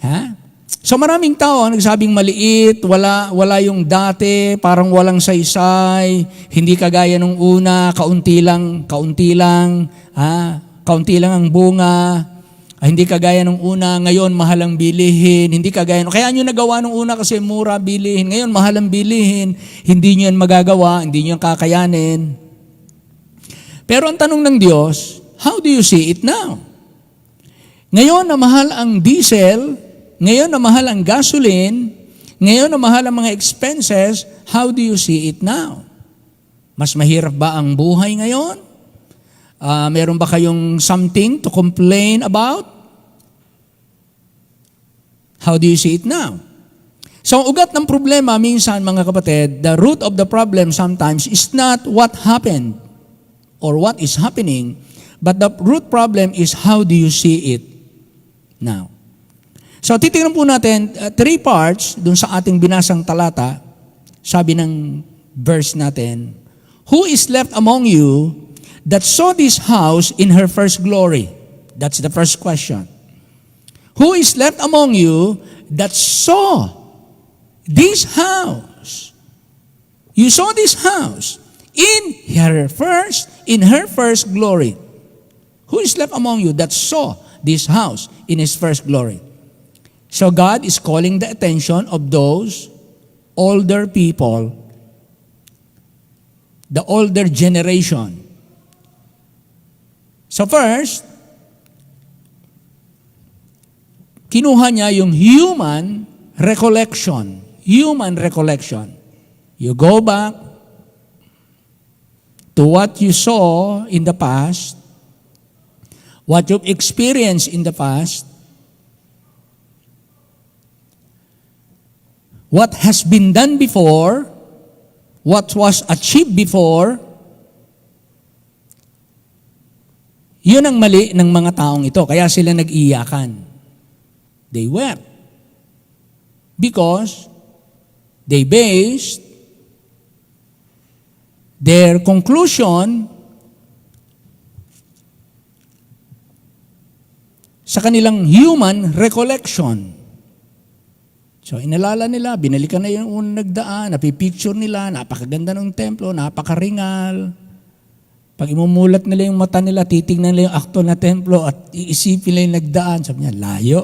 S1: Ha? So maraming tao nagsabing maliit, wala yung dati, parang walang saysay, hindi kagaya nung una, kaunti lang, kaunti lang ang bunga. Hindi kagaya nung una, ngayon mahal ang bilihin, hindi kagaya nung, kaya nyo nagawa nung una kasi mura bilihin, ngayon mahal ang bilihin, hindi nyo yan magagawa, hindi nyo yan kakayanin. Pero ang tanong ng Diyos, how do you see it now? Ngayon na mahal ang diesel, ngayon na mahal ang gasoline, ngayon na mahal ang mga expenses, how do you see it now? Mas mahirap ba ang buhay ngayon? Meron ba kayong something to complain about? How do you see it now? So, ang ugat ng problema, minsan mga kapatid, the root of the problem sometimes is not what happened or what is happening, but the root problem is how do you see it now. So, titingnan po natin 3 parts dun sa ating binasang talata. Sabi ng verse natin, "Who is left among you that saw this house in her first glory?" That's the first question. Who is left among you that saw this house? You saw this house in her first glory. Who is left among you that saw this house in his first glory? So God is calling the attention of those older people, the older generation. So first, kinuha niya yung human recollection. Human recollection. You go back to what you saw in the past, what you've experienced in the past, what has been done before, what was achieved before. Yun ang mali ng mga taong ito. Kaya sila nag-iyakan. They wept. Because they based their conclusion sa kanilang human recollection. So, inalala nila, binalikan na yung unang nagdaan, napipicture nila, napakaganda ng templo, napakaringal. Pag imumulat nila yung mata nila, titignan nila yung akto na templo at iisipin nila yung nagdaan. Sabi niya, layo.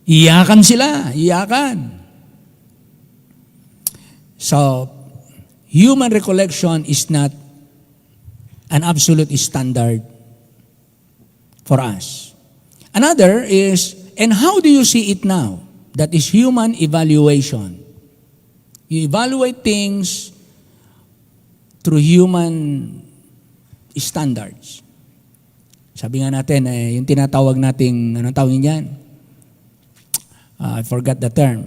S1: Iyakan sila, iyakan. So, human recollection is not an absolute standard for us. Another is, and how do you see it now? That is human evaluation. You evaluate things through human standards. Sabi nga natin, yung tinatawag nating, anong tawag niyan? I forgot the term.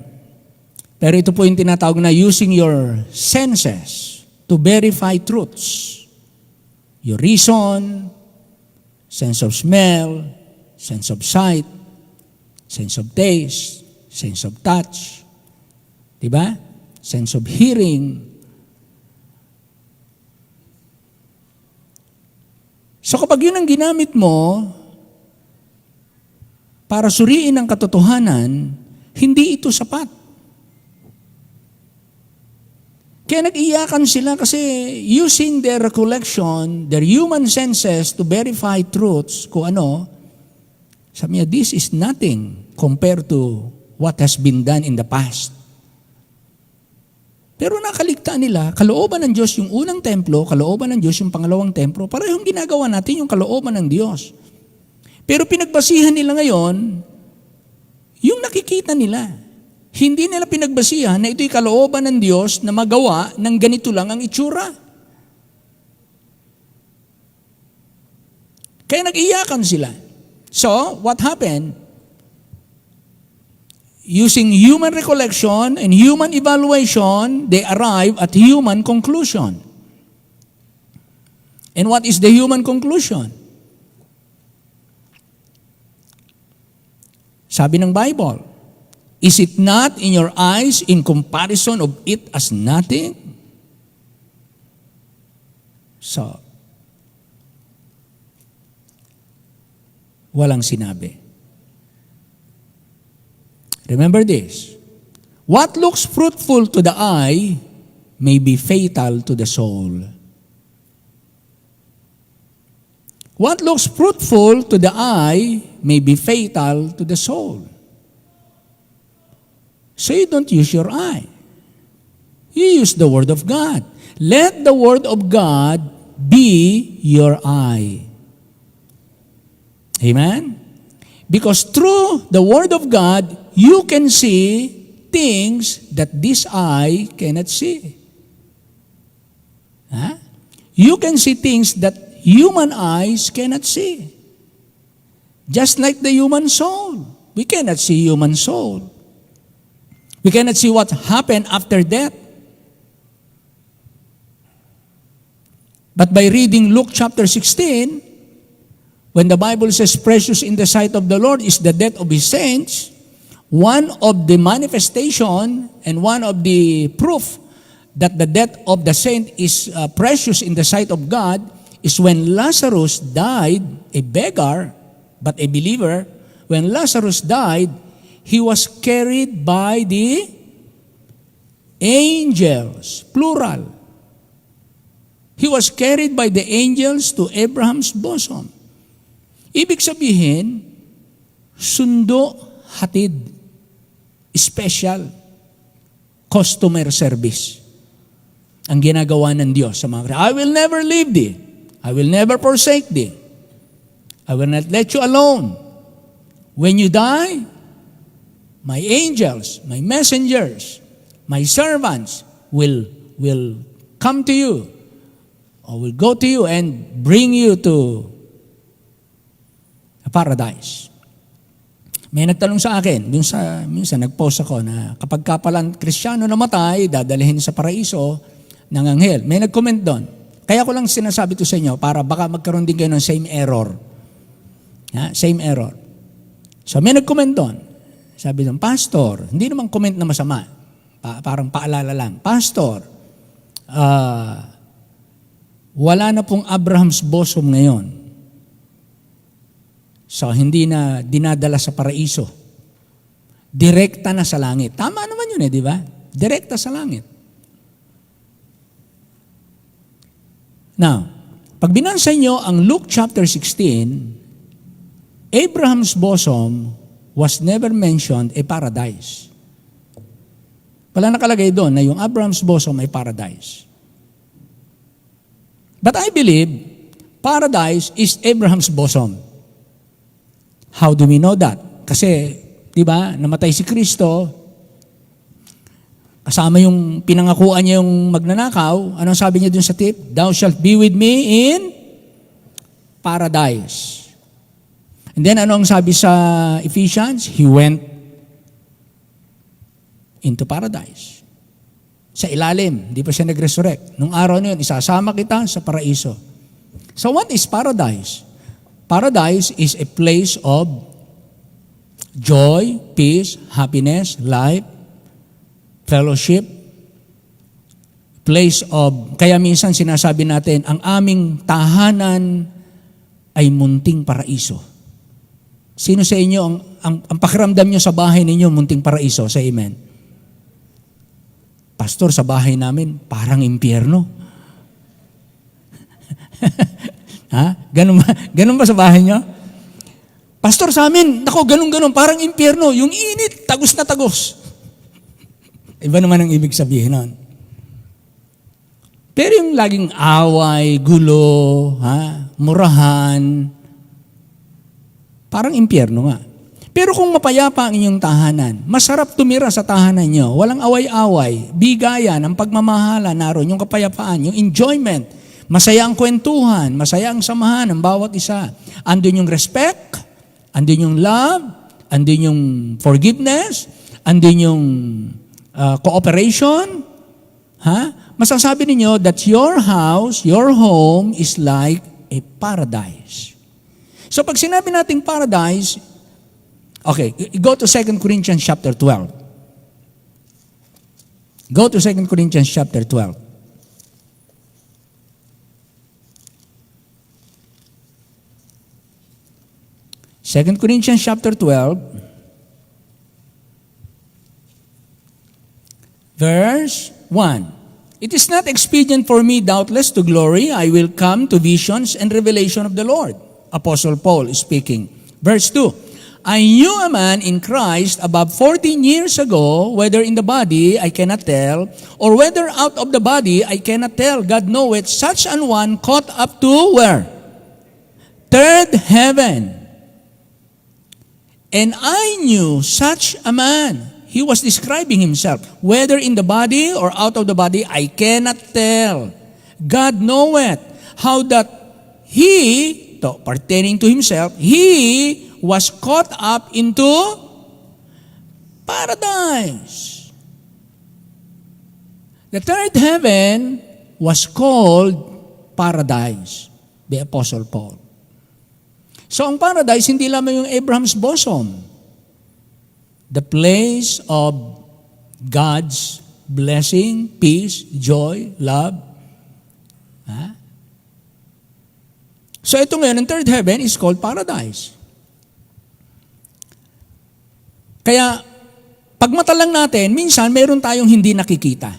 S1: Pero ito po yung tinatawag na using your senses to verify truths. Your reason, sense of smell, sense of sight, sense of taste, sense of touch, diba? Sense of hearing. So kapag yun ang ginamit mo para suriin ang katotohanan, hindi ito sapat. Kaya nag-iyakan sila kasi using their recollection, their human senses to verify truths, kung ano, sabi niya, this is nothing compared to what has been done in the past. Pero nakaligtaan nila, kalooban ng Diyos yung unang templo, kalooban ng Diyos yung pangalawang templo, parehong ginagawa natin yung kalooban ng Diyos. Pero pinagbasihan nila ngayon, yung nakikita nila. Hindi nila pinagbasihan na ito'y kalooban ng Diyos na magawa ng ganito lang ang itsura. Kaya nag-iyakan sila. So, what happened? Using human recollection and human evaluation, they arrive at human conclusion. And what is the human conclusion? Sabi ng Bible, is it not in your eyes in comparison of it as nothing? So, walang sinabi. Remember this. What looks fruitful to the eye may be fatal to the soul. What looks fruitful to the eye may be fatal to the soul. So you don't use your eye. You use the Word of God. Let the Word of God be your eye. Amen? Because through the Word of God, you can see things that this eye cannot see. Huh? You can see things that human eyes cannot see. Just like the human soul. We cannot see human soul. We cannot see what happened after death. But by reading Luke chapter 16, when the Bible says precious in the sight of the Lord is the death of His saints, one of the manifestation and one of the proof that the death of the saint is precious in the sight of God is when Lazarus died, a beggar, but a believer. When Lazarus died, he was carried by the angels, plural. He was carried by the angels to Abraham's bosom. Ibig sabihin, sundo, hatid, special, customer service. Ang ginagawa ng Diyos sa mga, I will never leave thee. I will never forsake thee. I will not let you alone. When you die, my angels, my messengers, my servants will come to you or will go to you and bring you to a paradise. May nagtanong sa akin, minsan nag-post ako na kapag kapalang Kristiyano namatay, dadalhin sa paraiso ng anghel. May nag-comment doon. Kaya ko lang sinasabi to sa inyo para baka magkaroon din kayo ng same error. Same error. So may nag-comment doon. Sabi doon, Pastor, hindi naman comment na masama. Parang paalala lang. Pastor, wala na pong Abraham's bosom ngayon. So, hindi na dinadala sa paraiso. Direkta na sa langit. Tama naman yun di ba? Direkta sa langit. Now, pag binasa nyo ang Luke chapter 16, Abraham's bosom was never mentioned a paradise. Wala nakalagay doon na yung Abraham's bosom ay paradise. But I believe paradise is Abraham's bosom. How do we know that? Kasi, di ba, namatay si Kristo, kasama yung pinangakuan niya yung magnanakaw, anong sabi niya dun sa tip? Thou shalt be with me in paradise. And then anong sabi sa Ephesians? He went into paradise. Sa ilalim, hindi pa siya nag-resurrect. Nung araw na yun, isasama kita sa paraiso. So what is paradise? Paradise is a place of joy, peace, happiness, life, fellowship, place of, kaya minsan sinasabi natin, ang aming tahanan ay munting paraiso. Sino sa inyo, ang pakiramdam nyo sa bahay ninyo, munting paraiso? Say amen. Pastor, sa bahay namin, parang impyerno. Ha? Ganun ba sa bahay nyo? Pastor, sa amin, nako, ganun, parang impyerno. Yung init, tagos na tagos. Iba naman ang ibig sabihin nun. Pero yung laging away, gulo, murahan, parang impyerno nga. Pero kung mapayapa ang inyong tahanan, masarap tumira sa tahanan nyo, walang away-away, bigayan, ang pagmamahala, naroon yung kapayapaan, yung enjoyment, masaya ang kwentuhan, masaya ang samahan ng bawat isa. Andun yung respect, andun yung love, andun yung forgiveness, andun yung cooperation. Masasabi ninyo that your house, your home is like a paradise. So pag sinabi nating paradise, okay, go to 2 Corinthians chapter 12. Go to 2 Corinthians chapter 12. Second Corinthians chapter 12, verse 1. It is not expedient for me, doubtless, to glory. I will come to visions and revelation of the Lord. Apostle Paul is speaking. Verse 2. I knew a man in Christ about 14 years ago, whether in the body I cannot tell, or whether out of the body I cannot tell. God knoweth, such an one caught up to where? Third heaven. And I knew such a man. He was describing himself. Whether in the body or out of the body, I cannot tell. God knoweth how that he, pertaining to himself, he was caught up into paradise. The third heaven was called paradise, the Apostle Paul. So ang paradise, hindi lamang yung Abraham's bosom. The place of God's blessing, peace, joy, love. So ito ngayon, ang third heaven is called paradise. Kaya, pag mata lang natin, minsan meron tayong hindi nakikita.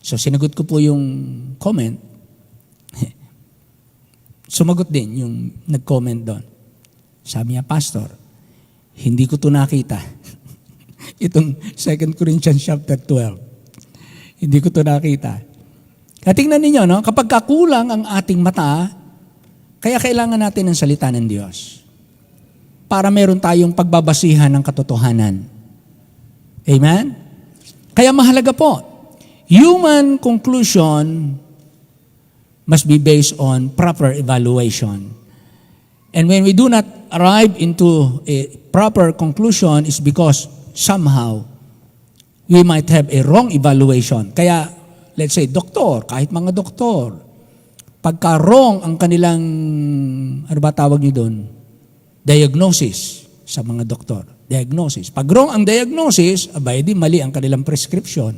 S1: So sinagot ko po yung comment. Sumagot din yung nag-comment doon. Sabi niya, Pastor, hindi ko ito nakita. Itong 2 Corinthians chapter 12. Hindi ko ito nakita. Kaya tingnan ninyo, no? Kapag kakulang ang ating mata, kaya kailangan natin ng salita ng Diyos. Para meron tayong pagbabasihan ng katotohanan. Amen? Kaya mahalaga po, human conclusion must be based on proper evaluation. And when we do not arrive into a proper conclusion is because somehow we might have a wrong evaluation. Kaya, let's say, doktor, kahit mga doktor, pagka wrong ang kanilang, ano ba tawag niyo doon? Diagnosis sa mga doktor. Diagnosis. Pag wrong ang diagnosis, abay di mali ang kanilang prescription.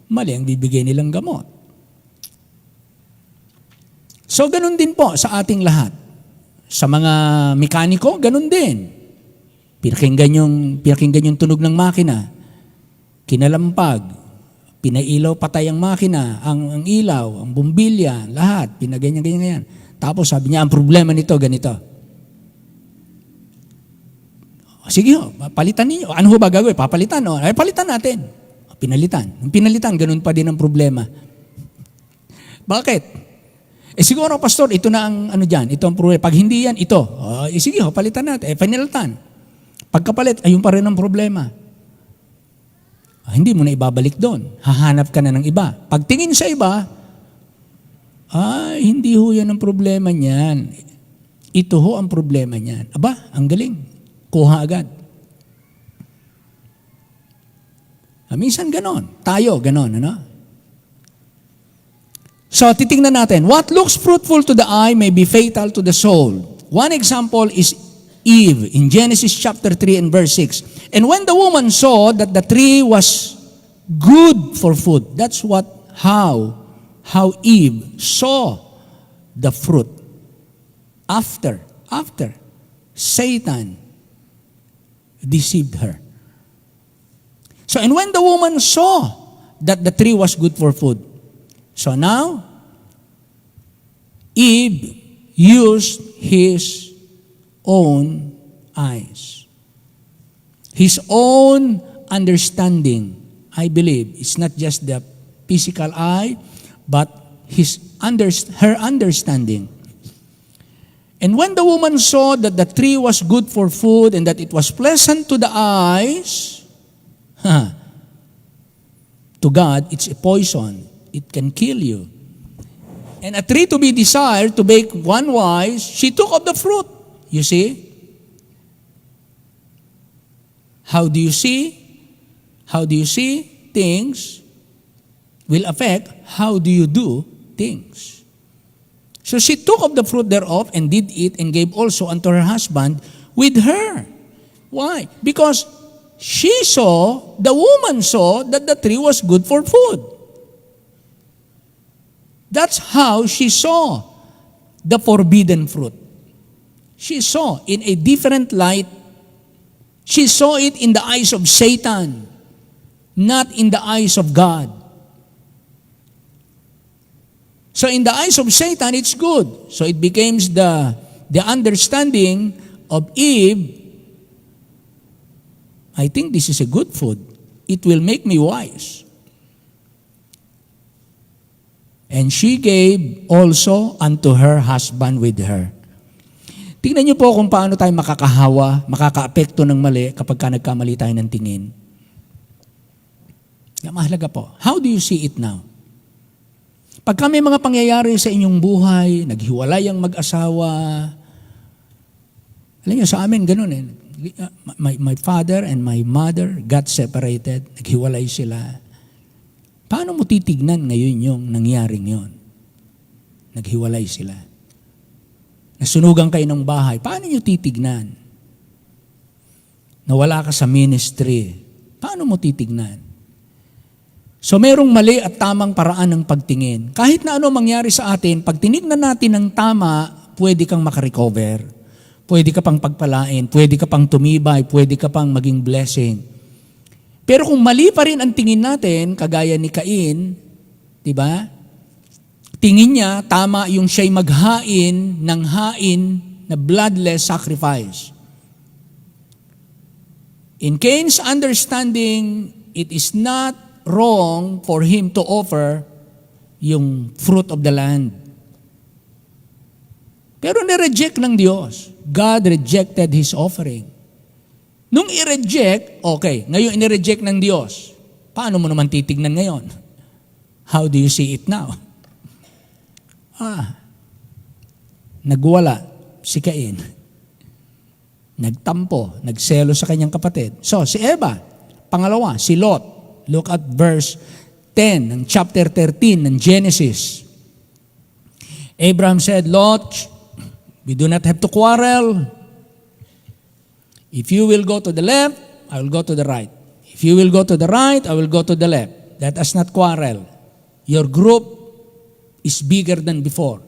S1: Mali ang bibigay nilang gamot. So, ganun din po sa ating lahat. Sa mga mekaniko, ganun din. Pinakinggan yung tunog ng makina. Kinalampag. Pinailaw patay ang makina, ang ilaw, ang bumbilya, lahat. Pinaganyan-ganyan. Tapos sabi niya, ang problema nito, ganito. Sige ho, palitan niyo. Ano ho ba gagawin? Papalitan. O. Ay, palitan natin. Pinalitan. Yung pinalitan, ganun pa din ang problema. Bakit? Siguro, Pastor, ito na ang ano dyan, ito ang problema. Pag hindi yan, ito. Sige ho, palitan natin. Pinalitan. Pagkapalit, ayun pa rin ang problema. Hindi mo na ibabalik doon. Hahanap ka na ng iba. Pagtingin sa iba, hindi ho yan ang problema niyan. Ito ho ang problema niyan. Aba, ang galing. Kuha agad. Minsan ganon. Tayo, ganon. Ano? So, titingnan natin. What looks fruitful to the eye may be fatal to the soul. One example is Eve in Genesis chapter 3 and verse 6. And when the woman saw that the tree was good for food, that's how Eve saw the fruit. After Satan deceived her. So, and when the woman saw that the tree was good for food, so now, Eve used his own eyes. His own understanding, I believe. It's not just the physical eye, but her understanding. And when the woman saw that the tree was good for food and that it was pleasant to the eyes, to God, it's a poison. It can kill you. And a tree to be desired to make one wise, she took of the fruit. You see? How do you see? How do you see things will affect how do you do things. So she took of the fruit thereof and did eat and gave also unto her husband with her. Why? Because the woman saw that the tree was good for food. That's how she saw the forbidden fruit. She saw in a different light. She saw it in the eyes of Satan, not in the eyes of God. So in the eyes of Satan, it's good. So it becomes the understanding of Eve, I think this is a good food. It will make me wise. And she gave also unto her husband with her. Tingnan niyo po kung paano tayo makakahawa, makakaapekto ng mali kapag nagkamali tayo ng tingin. Mahalaga po. How do you see it now? Pagka may mga pangyayari sa inyong buhay, naghiwalay ang mag-asawa, alam niyo, sa amin ganun eh. My father and my mother got separated, naghiwalay sila. Paano mo titignan ngayon yung nangyaring yon? Naghiwalay sila. Nasunugan kayo ng bahay, paano nyo titignan? Nawala ka sa ministry, paano mo titignan? So merong mali at tamang paraan ng pagtingin. Kahit na ano mangyari sa atin, pag tinignan natin ng tama, pwede kang makarecover. Pwede ka pang pagpalain, pwede ka pang tumibay, pwede ka pang maging blessing. Pero kung mali pa rin ang tingin natin, kagaya ni Cain, di ba? Tingin niya, tama yung siya'y maghain ng hain na bloodless sacrifice. In Cain's understanding, it is not wrong for him to offer yung fruit of the land. Pero nireject ng Diyos. God rejected His offering. Nung i-reject, okay, ngayon i-reject ng Diyos. Paano mo naman titignan ngayon? How do you see it now? Nagwala si Cain. Nagtampo, nagselo sa kanyang kapatid. So, si Eva. Pangalawa, si Lot. Look at verse 10 ng chapter 13 ng Genesis. Abraham said, Lot, we do not have to quarrel. If you will go to the left, I will go to the right. If you will go to the right, I will go to the left. Let us not quarrel. Your group is bigger than before.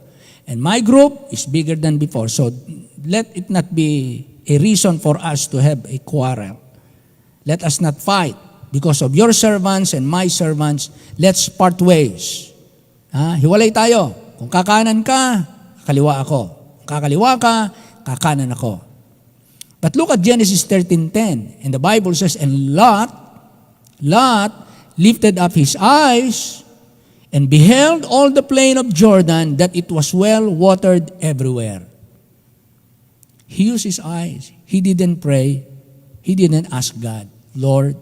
S1: And my group is bigger than before. So let it not be a reason for us to have a quarrel. Let us not fight. Because of your servants and my servants, let's part ways. Hiwalay tayo. Kung kakanan ka, kaliwa ako. Kung kakaliwa ka, kakanan ako. But look at Genesis 13:10. And the Bible says, and Lot lifted up his eyes and beheld all the plain of Jordan, that it was well watered everywhere. He used his eyes. He didn't pray. He didn't ask God, Lord,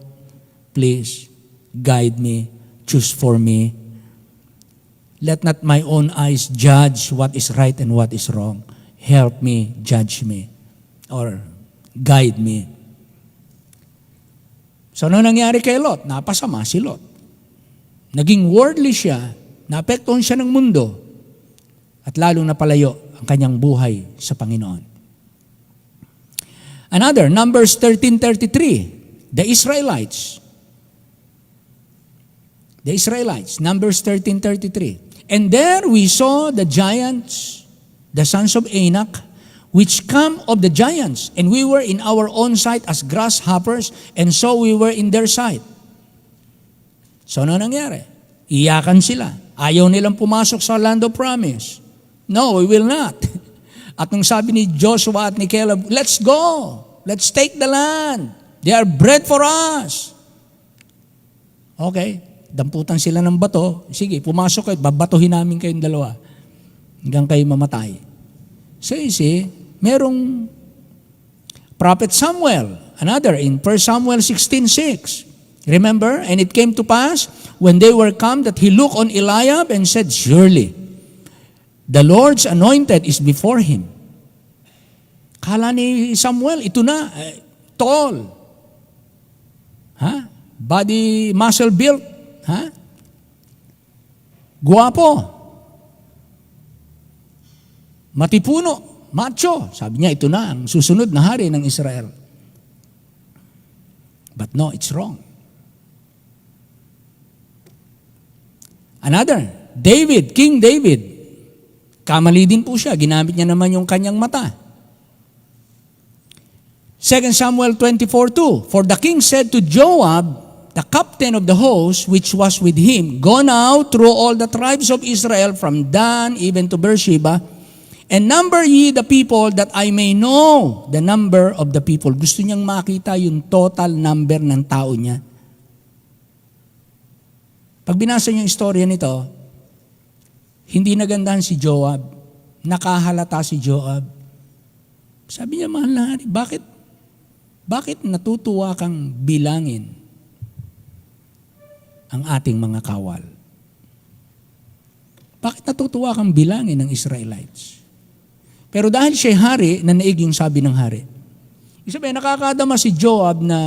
S1: please guide me, choose for me. Let not my own eyes judge what is right and what is wrong. Help me, judge me, or guide me. So ano nangyari kay Lot? Napasama si Lot. Naging worldly siya, naapektuhan siya ng mundo, at lalong napalayo ang kanyang buhay sa Panginoon. Another, Numbers 13:33, the Israelites, Numbers 13:33. And there we saw the giants, the sons of Anak, which come of the giants, and we were in our own sight as grasshoppers, and so we were in their sight. So ano nangyari? Iyakan sila. Ayaw nilang pumasok sa land of promise. No, we will not. At nung sabi ni Joshua at ni Caleb, let's go. Let's take the land. They are bread for us. Okay. Damputan sila ng bato. Sige, pumasok kayo. Babatuhin namin kayong dalawa. Hanggang kayo mamatay. So you see, merong Prophet Samuel. Another in 1 Samuel 16:6. Remember? And it came to pass, when they were come, that he looked on Eliab and said, surely, the Lord's anointed is before him. Kala ni Samuel, ito na, tall. Body, muscle built. Guwapo. Matipuno. Macho. Sabi niya, ito na ang susunod na hari ng Israel. But no, it's wrong. Another, David, King David. Kamali din po siya. Ginamit niya naman yung kanyang mata. 2 Samuel 24:2. For the king said to Joab, the captain of the host which was with him, go now through all the tribes of Israel from Dan even to Beersheba, and number ye the people that I may know the number of the people. Gusto niyang makita yung total number ng tao niya. Pag binasa niyo yung istorya nito, hindi nagandahan si Joab. Nakahalata si Joab. Sabi niya, mahal na hari, bakit natutuwa kang bilangin ang ating mga kawal. Bakit natutuwa kang bilangin ng Israelites? Pero dahil siya hari, nanaig yung sabi ng hari. Ibig sabihin, nakakadama si Joab na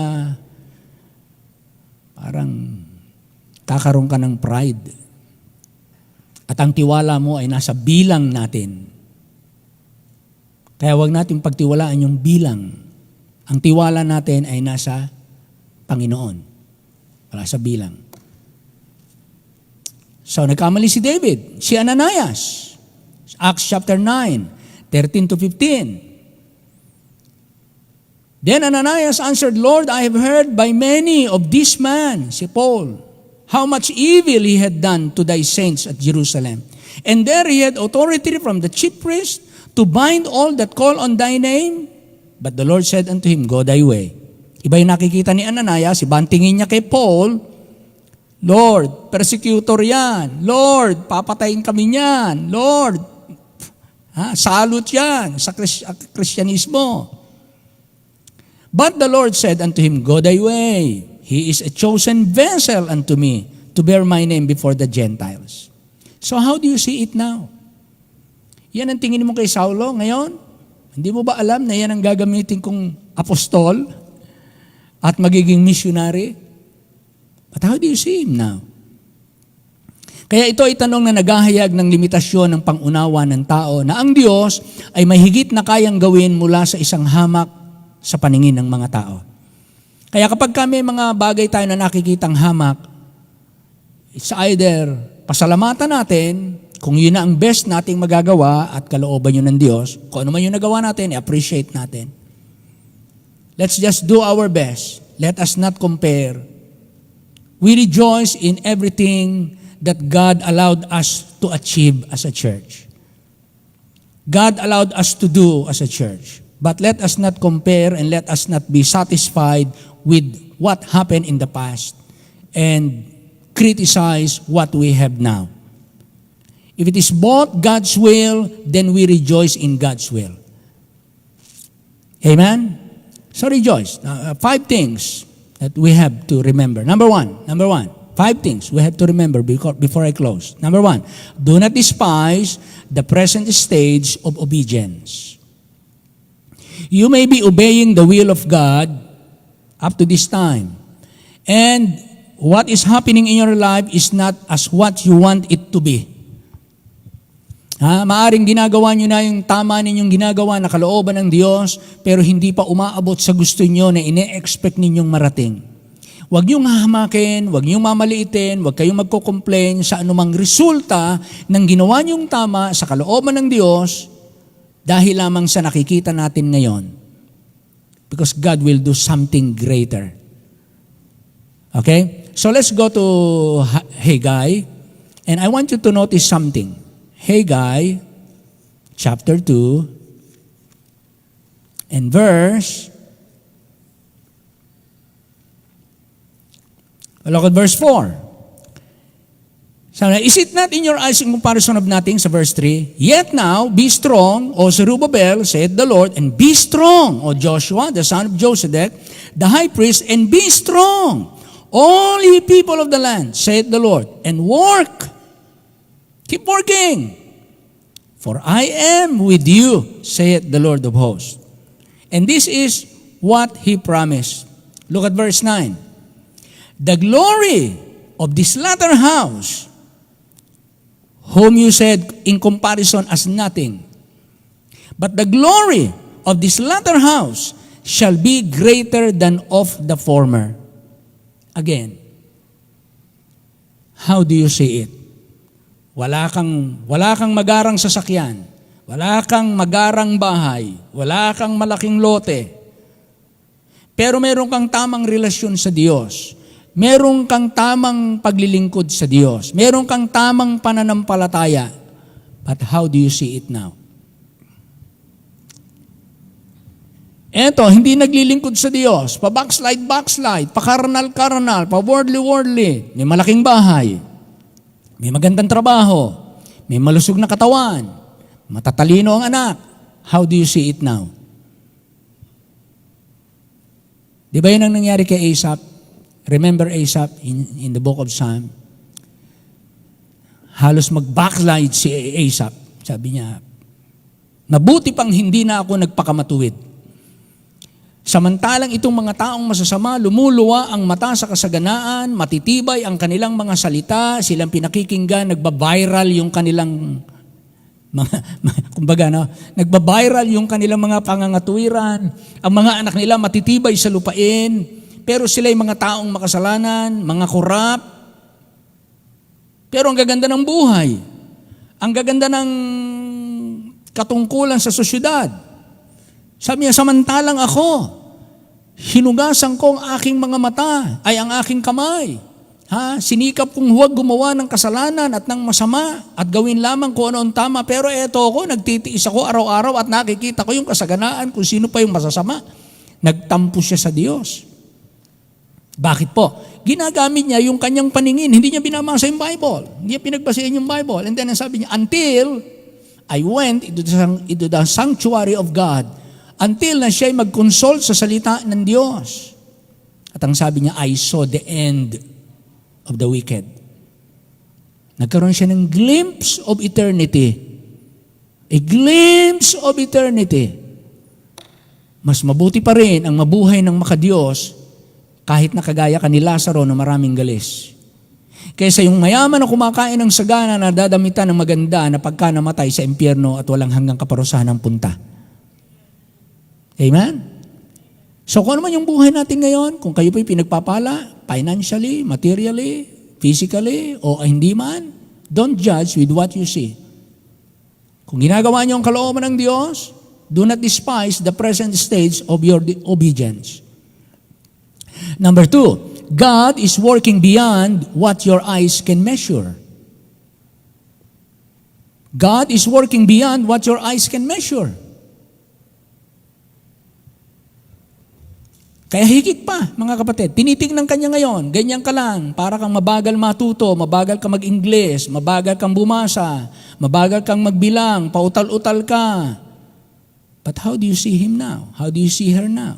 S1: parang kakaroon ka ng pride. At ang tiwala mo ay nasa bilang natin. Kaya huwag natin pagtiwalaan yung bilang. Ang tiwala natin ay nasa Panginoon. Wala sa bilang. So, nagkamali si David. Si Ananias. Acts chapter 9, 13 to 15. Then Ananias answered, Lord, I have heard by many of this man, si Paul, how much evil he had done to thy saints at Jerusalem. And there he had authority from the chief priest to bind all that call on thy name. But the Lord said unto him, Go thy way. Iba yung nakikita ni Ananias, ibantingin niya kay Paul, Lord, persecutor yan. Lord, papatayin kami niyan. Lord, salot yan sa Kristyanismo. But the Lord said unto him, Go thy way. He is a chosen vessel unto me to bear my name before the Gentiles. So how do you see it now? Yan ang tingin mo kay Saulo ngayon? Hindi mo ba alam na yan ang gagamitin kong apostol at magiging missionary? But how do you see him now? Kaya ito ay tanong na naghahayag ng limitasyon ng pangunawa ng tao na ang Diyos ay may higit na kayang gawin mula sa isang hamak sa paningin ng mga tao. Kaya kapag kami mga bagay tayo na nakikitang hamak, it's either pasalamatan natin kung yun na ang best nating magagawa at kalooban yun ng Diyos, kung ano man yung nagawa natin, i-appreciate natin. Let's just do our best. Let us not compare. We rejoice in everything that God allowed us to achieve as a church. God allowed us to do as a church. But let us not compare and let us not be satisfied with what happened in the past and criticize what we have now. If it is both God's will, then we rejoice in God's will. Amen? So rejoice. 5 things that we have to remember. Number one, 5 things we have to remember before I close. Number 1, do not despise the present stage of obedience. You may be obeying the will of God up to this time. And what is happening in your life is not as what you want it to be. Maaring ginagawa nyo na yung tama ninyong ginagawa na kalooban ng Diyos, pero hindi pa umaabot sa gusto nyo na ine-expect ninyong marating. Huwag niyong hahamakin, huwag niyong mamaliitin, huwag kayong magko-complain sa anumang resulta ng ginawa niyong tama sa kalooban ng Diyos dahil lamang sa nakikita natin ngayon. Because God will do something greater. Okay? So let's go to Haggai, and I want you to notice something. Haggai, chapter 2, and look at verse 4. So, is it not in your eyes in comparison of nothing sa verse 3? Yet now, be strong, O Zerubbabel, saith the Lord, and be strong, O Joshua, the son of Josedek, the high priest, and be strong, all ye people of the land, saith the Lord, and work. Keep working. For I am with you, saith the Lord of hosts. And this is what he promised. Look at verse 9. The glory of this latter house, whom you said in comparison as nothing, but the glory of this latter house shall be greater than of the former. Again, how do you see it? Wala kang magarang sasakyan, wala kang magarang bahay, wala kang malaking lote. Pero meron kang tamang relasyon sa Diyos. Meron kang tamang paglilingkod sa Diyos. Meron kang tamang pananampalataya. But how do you see it now? Eto, hindi naglilingkod sa Diyos. Pa-backslide, pa-karnal, pa-worldly. May malaking bahay. May magandang trabaho. May malusog na katawan. Matatalino ang anak. How do you see it now? Di ba yun ang nangyari kay Asaph? Remember Asaph in the book of Psalm? Halos mag-backslide si Asaph. Sabi niya, mabuti pang hindi na ako nagpakamatuwid. Samantalang itong mga taong masasama, lumuluwa ang mata sa kasaganaan, matitibay ang kanilang mga salita, silang pinakikinggan, nagba-viral yung kanilang nagba-viral yung kanilang mga pangangatuwiran, ang mga anak nila matitibay sa lupain, pero sila'y mga taong makasalanan, mga korap. Pero ang gaganda ng buhay, ang gaganda ng katungkulan sa sosyedad. Sabi niya, samantalang ako, hinugasan ko ang aking mga mata, ay ang aking kamay. Sinikap kong huwag gumawa ng kasalanan at ng masama at gawin lamang kung ano ang tama. Pero eto ako, nagtitiis ako araw-araw at nakikita ko yung kasaganaan kung sino pa yung masasama. Nagtampo siya sa Diyos. Bakit po? Ginagamit niya yung kanyang paningin. Hindi niya binamasa yung Bible. Hindi niya pinagbasehan yung Bible. And then sabi niya, until I went into the sanctuary of God, until na siya'y mag-consult sa salita ng Diyos. At ang sabi niya, I saw the end of the wicked. Nagkaroon siya ng glimpse of eternity. A glimpse of eternity. Mas mabuti pa rin ang mabuhay ng makadiyos kahit nakagaya ka ni Lazaro na maraming galis. Kaysa yung mayaman na kumakain ng sagana na dadamitan ng maganda na pagka namatay sa impyerno at walang hanggang kaparusahan ng punta. Amen? So kung ano man yung buhay natin ngayon, kung kayo po'y pinagpapala, financially, materially, physically, o hindi man, don't judge with what you see. Kung ginagawa niyo ang kalooban ng Diyos, do not despise the present stage of your obedience. Number 2, God is working beyond what your eyes can measure. God is working beyond what your eyes can measure. Kaya higit pa, mga kapatid, tinitignan ka niya ngayon, ganyan ka lang, para kang mabagal matuto, mabagal kang mag-Ingles, mabagal kang bumasa, mabagal kang magbilang, pautal-utal ka. But how do you see him now? How do you see her now?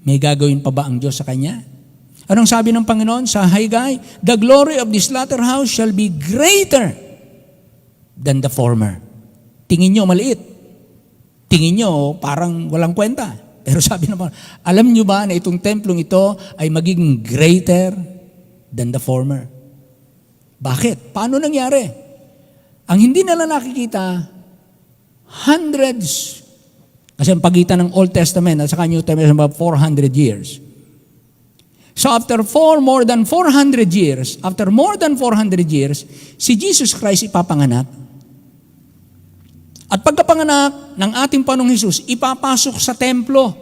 S1: May gagawin pa ba ang Diyos sa kanya? Anong sabi ng Panginoon sa Haggai? The glory of this latter house shall be greater than the former. Tingin nyo maliit. Tingin nyo parang walang kwenta. Pero sabi naman, alam nyo ba na itong templong ito ay magiging greater than the former? Bakit? Paano nangyari? Ang hindi nila nakikita, hundreds. Kasi ang pagitan ng Old Testament at saka New Testament about 400 years. So after more than 400 years, si Jesus Christ ipapanganak. At pagkapanganak ng ating Panginoong Hesus, ipapasok sa templo.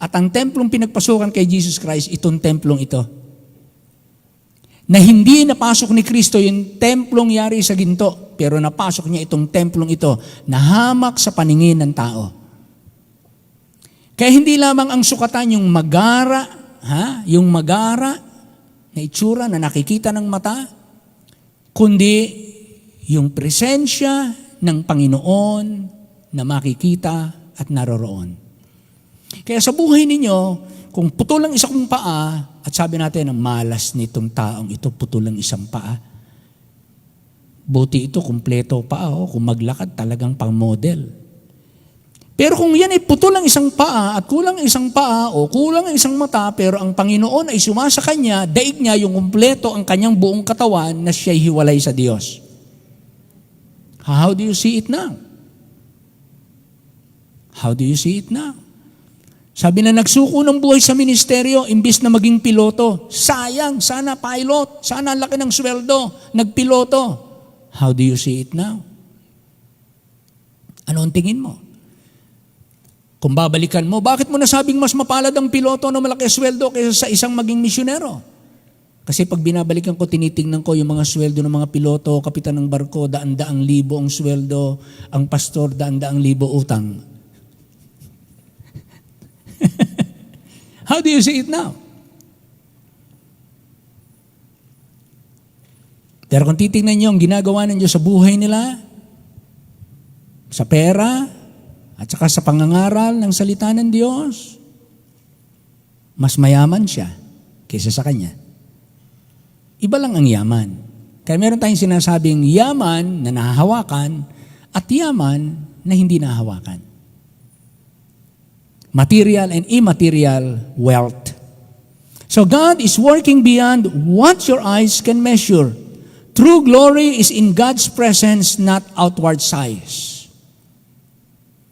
S1: At ang templong pinagpasukan kay Jesus Christ, itong templong ito. Na hindi napasok ni Kristo yung templong yari sa ginto, pero napasok niya itong templong ito na hamak sa paningin ng tao. Kaya hindi lamang ang sukatan yung magara, yung magara na itsura na nakikita ng mata, kundi yung presensya ng Panginoon na makikita at naroroon. Kaya sa buhay ninyo, kung putol ang isang paa, at sabi natin, ang malas nitong taong ito, putol ang isang paa. Buti ito, kumpleto paa, kung maglakad talagang pang model. Pero kung yan ay putol ang isang paa, at kulang ang isang paa, o kulang ang isang mata, pero ang Panginoon ay sumasa kanya, daig niya yung kumpleto ang kanyang buong katawan na siya'y hiwalay sa Diyos. How do you see it now? How do you see it now? Sabi na nagsuko ng buhay sa ministeryo, imbis na maging piloto. Sayang, sana pilot, sana ang laki ng sweldo, nagpiloto. How do you see it now? Ano ang tingin mo? Kung babalikan mo, bakit mo nasabing mas mapalad ang piloto na malaki sweldo kaysa sa isang maging misyonero? Kasi pag binabalikan ko, tinitingnan ko yung mga sweldo ng mga piloto, kapitan ng barko, daan-daang libo ang sweldo, ang pastor, daan-daang libo utang. How do you see it now? Pero kung titingnan nyo ang ginagawa ng Diyos sa buhay nila, sa pera, at saka sa pangangaral ng salita ng Diyos, mas mayaman siya kaysa sa kanya. Iba lang ang yaman. Kaya meron tayong sinasabing yaman na nahahawakan at yaman na hindi nahahawakan. Material and immaterial wealth. So God is working beyond what your eyes can measure. True glory is in God's presence, not outward size.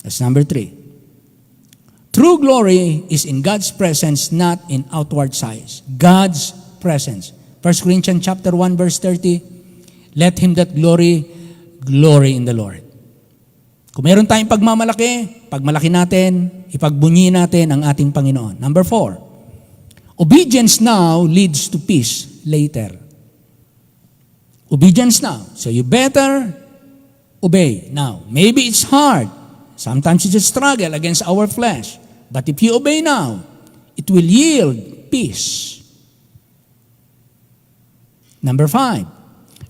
S1: That's number 3. True glory is in God's presence, not in outward size. God's presence. 1 Corinthians chapter 1 verse 30, let him that glory in the Lord. Kung meron tayong pagmalaki natin, ipagbunyi natin ang ating Panginoon. Number 4, obedience now leads to peace later. Obedience now. So you better obey now. Maybe it's hard. Sometimes it's a struggle against our flesh. But if you obey now, it will yield peace. Number 5,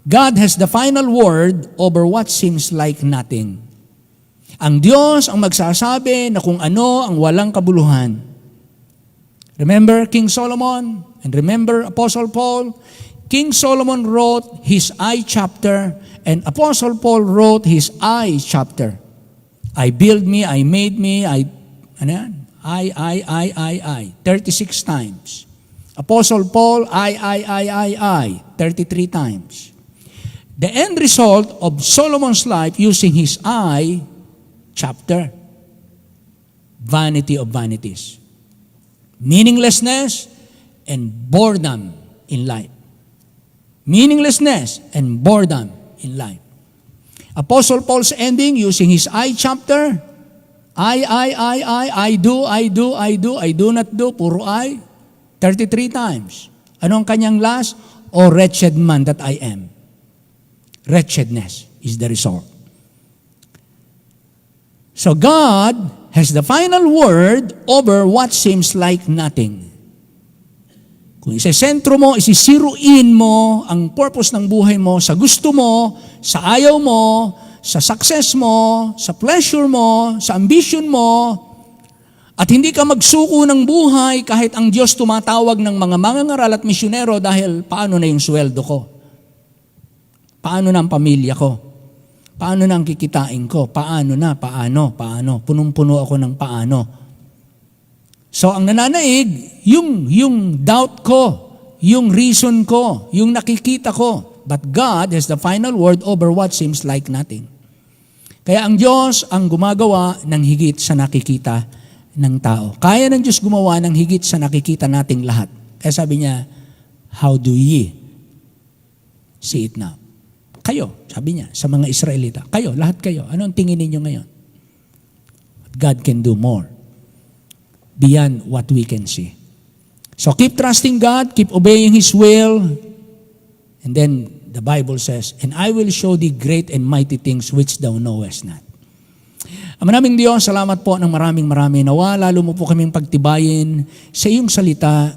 S1: God has the final word over what seems like nothing. Ang Diyos ang magsasabi na kung ano ang walang kabuluhan. Remember King Solomon and remember Apostle Paul? King Solomon wrote his I chapter and Apostle Paul wrote his I chapter. I build me, I made me, I 36 times. Apostle Paul, I, 33 times. The end result of Solomon's life using his I chapter, vanity of vanities. Meaninglessness and boredom in life. Meaninglessness and boredom in life. Apostle Paul's ending using his I chapter, I do not do, puro I, 33 times. Ano ang kanyang last? O wretched man that I am. Wretchedness is the result. So God has the final word over what seems like nothing. Kung isesentro mo, isisiruin mo ang purpose ng buhay mo sa gusto mo, sa ayaw mo, sa success mo, sa pleasure mo, sa ambition mo, at hindi ka magsuko ng buhay kahit ang Diyos tumatawag ng mga mangangaral at misyonero dahil paano na yung sweldo ko? Paano na ang pamilya ko? Paano na ang kikitain ko? Paano? Punong-puno ako ng paano. So ang nananaig, yung doubt ko, yung reason ko, yung nakikita ko. But God has the final word over what seems like nothing. Kaya ang Diyos ang gumagawa ng higit sa nakikita ng tao. Kaya ng Diyos gumawa ng higit sa nakikita nating lahat. Kaya sabi niya, how do ye see it now? Kayo, sabi niya, sa mga Israelita. Kayo, lahat kayo. Ano ang tingin ninyo ngayon? God can do more beyond what we can see. So keep trusting God, keep obeying His will, and then the Bible says, and I will show thee great and mighty things which thou knowest not. Maraming Diyos, salamat po ng maraming nawa. Lalo mo po kaming pagtibayin sa iyong salita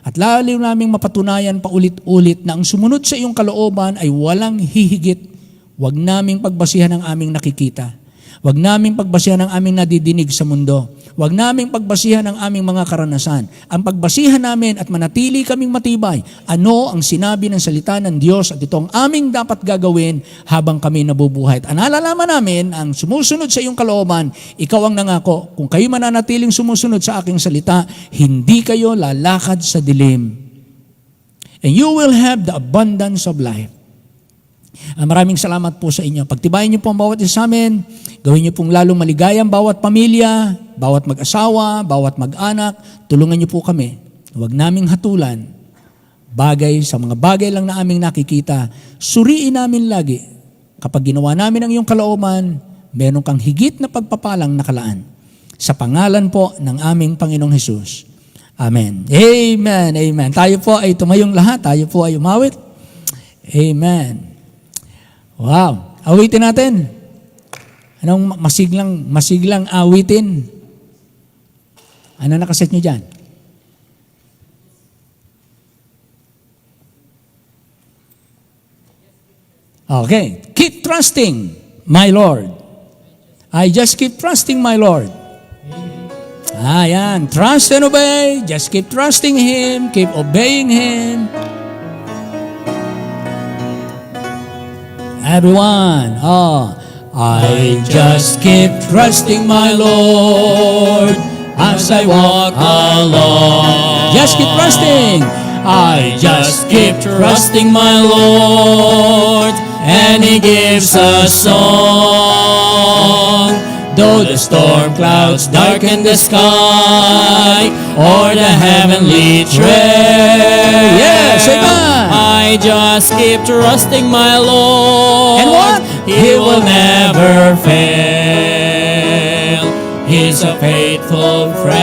S1: at lalo naming mapatunayan paulit-ulit na ang sumunod sa iyong kalooban ay walang hihigit. Huwag naming pagbasihan ang aming nakikita. Huwag naming pagbasihan ang aming nadidinig sa mundo. Huwag naming pagbasihan ang aming mga karanasan. Ang pagbasihan namin at manatili kaming matibay, ano ang sinabi ng salita ng Diyos at ito ang aming dapat gagawin habang kami nabubuhay. At nalalaman namin ang sumusunod sa iyong kalooban, ikaw ang nangako. Kung kayo mananatiling sumusunod sa aking salita, hindi kayo lalakad sa dilim. And you will have the abundance of life. Maraming salamat po sa inyo. Pagtibayin niyo po ang bawat isa sa amin. Gawin niyo pong lalong maligayang bawat pamilya, bawat mag-asawa, bawat mag-anak. Tulungan niyo po kami. Huwag naming hatulan. Bagay sa mga bagay lang na aming nakikita. Suriin namin lagi. Kapag ginawa namin ang iyong kalooban, meron kang higit na pagpapalang nakalaan. Sa pangalan po ng aming Panginoong Hesus. Amen. Amen. Amen. Tayo po ay tumayong lahat. Tayo po ay umawit. Amen. Wow. Awitin natin. Anong masiglang awitin? Ano nakaset nyo dyan? Okay. Keep trusting, my Lord. I just keep trusting, my Lord. Ayan. Trust and obey. Just keep trusting Him. Keep obeying Him. Everyone. I just keep trusting my Lord as I walk along. Just keep trusting.
S2: I just keep trusting my Lord, and He gives a song. Though the storm clouds darken the sky, or the heavenly tread,
S1: Yes, amen.
S2: I just keep trusting my Lord.
S1: And what?
S2: He will never fail. He's a faithful friend,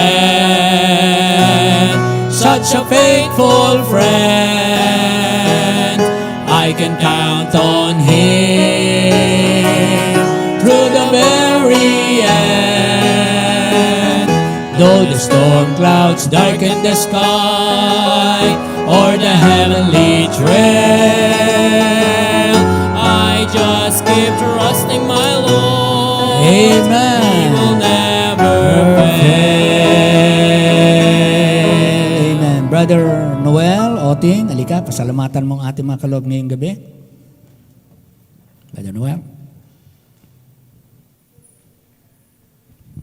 S2: such a faithful friend. I can count on Him through the very end. Though the storm clouds darken the sky, or the heavenly trail, I just keep trusting my Lord.
S1: Amen.
S2: He will never fail.
S1: Amen. Brother Noel, Oting, alika, pasalamatan mo ang ating mga kaloob ngayong gabi. Brother Noel.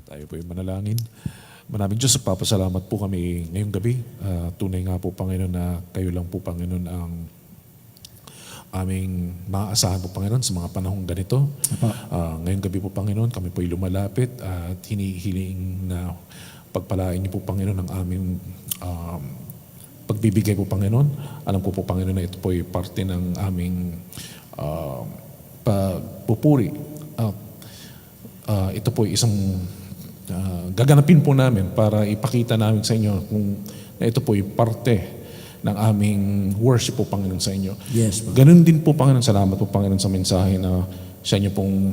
S6: Tayo po yung manalangin. Maraming Diyos, papasalamat po kami ngayong gabi. Tunay nga po, Panginoon, na kayo lang po, Panginoon, ang aming maaasahan po, Panginoon, sa mga panahong ganito. Ngayong gabi po, Panginoon, kami po lumalapit at hinihiling na pagpalain niyo po, Panginoon, ang aming pagbibigay po, Panginoon. Alam ko po, Panginoon, na ito po ay parte ng aming pagpupuri. Ito po ay isang gaganapin po namin para ipakita namin sa inyo kung na ito po ay parte ng aming worship po, Panginoon, sa inyo.
S1: Yes,
S6: Ganun din po, Panginoon. Salamat po, Panginoon, sa mensahe na sa inyo pong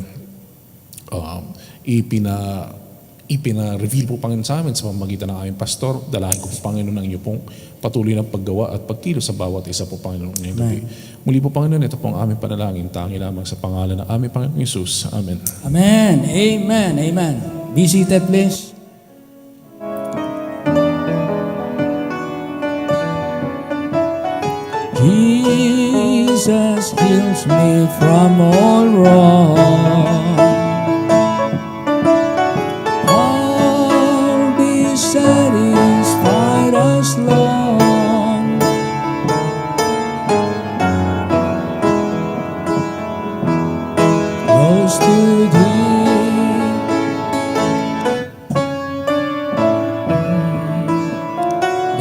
S6: ipina-reveal po, Panginoon, sa amin sa pamamagitan ng aming pastor. Dalahin ko po, Panginoon, ang inyo pong patuloy na paggawa at pagkilos sa bawat isa po, Panginoon, ngayong gabi. Muli po, Panginoon, ito po ang aming panalangin. Tangi lamang sa pangalan ng aming Panginoon Jesus. Amen.
S1: Amen. Amen. Amen. Be seated, please. Jesus heals me from all wrong. I'll be satisfied as long close to Thee.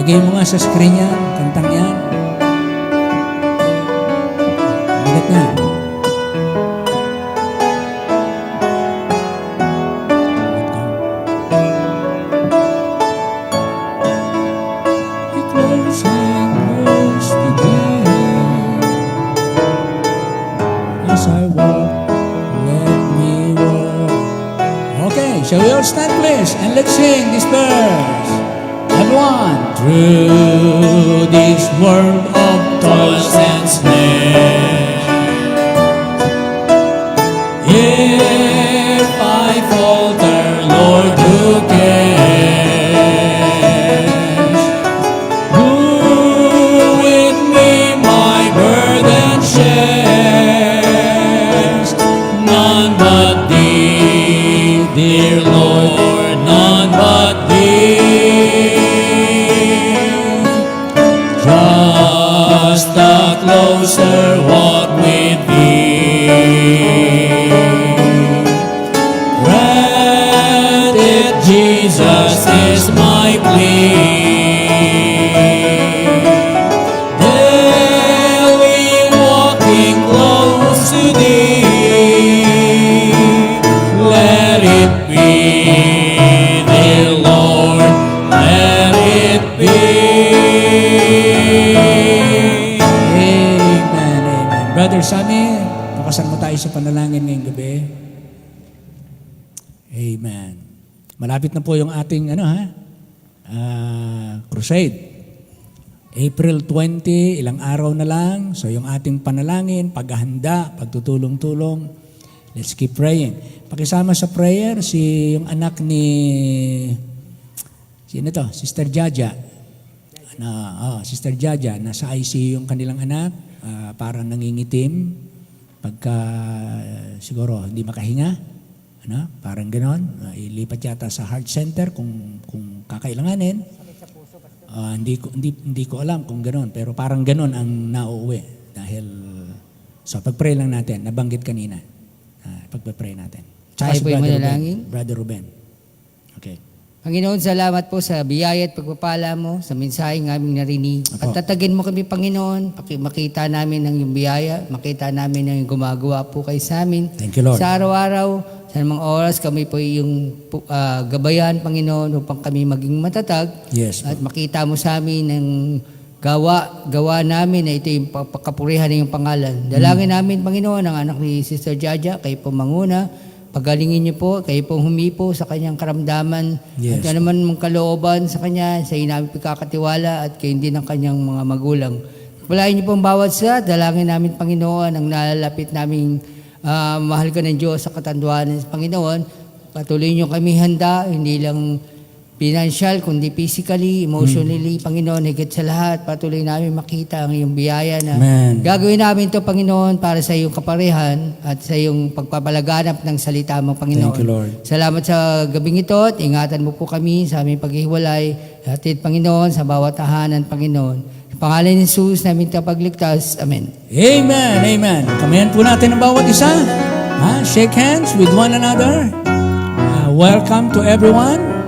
S1: Lagay mo nga sa screen yan, kantang yan. Bigat na. Close to Thee. As I walk, let me walk. Okay, shall we all stand, please? And let's sing this verse. Everyone.
S2: Through this world of toils and snares, if I falter, Lord, who cares? Who with me my burden shares? None but Thee, dear Lord, none but Thee. Just a closer walk with Thee. Grant it, Jesus, is my plea. Daily walking close to Thee. Let it be, dear Lord, let it be.
S1: Amen, amen. Brother Sammy, tukasan mo tayo sa panalangin ngayong gabi. Amen. Malapit na po yung ating crusade. April 20, ilang araw na lang. So yung ating panalangin, paghahanda, pagtutulong-tulong. Let's keep praying. Pakisama sa prayer yung anak ni Sino to? Sister Jaja. Sister Jaja, nasa ICU yung kanilang anak, parang nangingitim, pagka siguro hindi makahinga, parang ganon. Ilipat yata sa heart center kung kakailanganin. Hindi ko alam kung ganon, pero parang ganon ang nauuwi. Dahil, pag-pray lang natin, nabanggit kanina. Pag-pray natin. Tsaka
S7: Tayo po'y manalangin.
S1: Brother Ruben. Okay.
S7: Panginoon, salamat po sa biyaya at pagpapala mo, sa mensaheng aming narinig.
S1: Apo.
S7: Patatagin mo kami, Panginoon, makita namin ang iyong biyaya, makita namin ang iyong gumagawa po kay sa amin.
S1: Thank you, Lord.
S7: Sa araw-araw, sa mga oras, kami po yung gabayan, Panginoon, upang kami maging matatag.
S1: Yes.
S7: At makita mo sa amin ang gawa namin na ito yung kapurihan ng iyong pangalan. Dalangin namin, Panginoon, ang anak ni Sister Jaja, kayo po manguna. Pagalingin niyo po, kayo pong humipo sa kanyang karamdaman.
S1: Yes.
S7: At ano man mong kalooban sa kanya, sa iyo namin pagkakatiwala at kayo din ng kanyang mga magulang. Palain niyo pong bawat sa, dalangin namin, Panginoon, ang nalalapit naming mahal ka ng Diyos sa katanduanan sa Panginoon. Patuloy niyo kami handa, hindi lang financial, kundi physically, emotionally, Panginoon, higit sa lahat, patuloy namin makita ang iyong biyaya na
S1: Amen.
S7: gagawin namin ito, Panginoon, para sa iyong kaparihan at sa iyong pagpapalaganap ng salita mo, Panginoon.
S1: Thank you, Lord.
S7: Salamat sa gabing ito at ingatan mo po kami sa aming paghiwalay. Hatid, Panginoon, sa bawat tahanan, Panginoon. Sa pangalan ni Jesus namin kapagligtas. Amen.
S1: Amen, amen. Kamayan po natin ang bawat isa. Shake hands with one another. Welcome to everyone.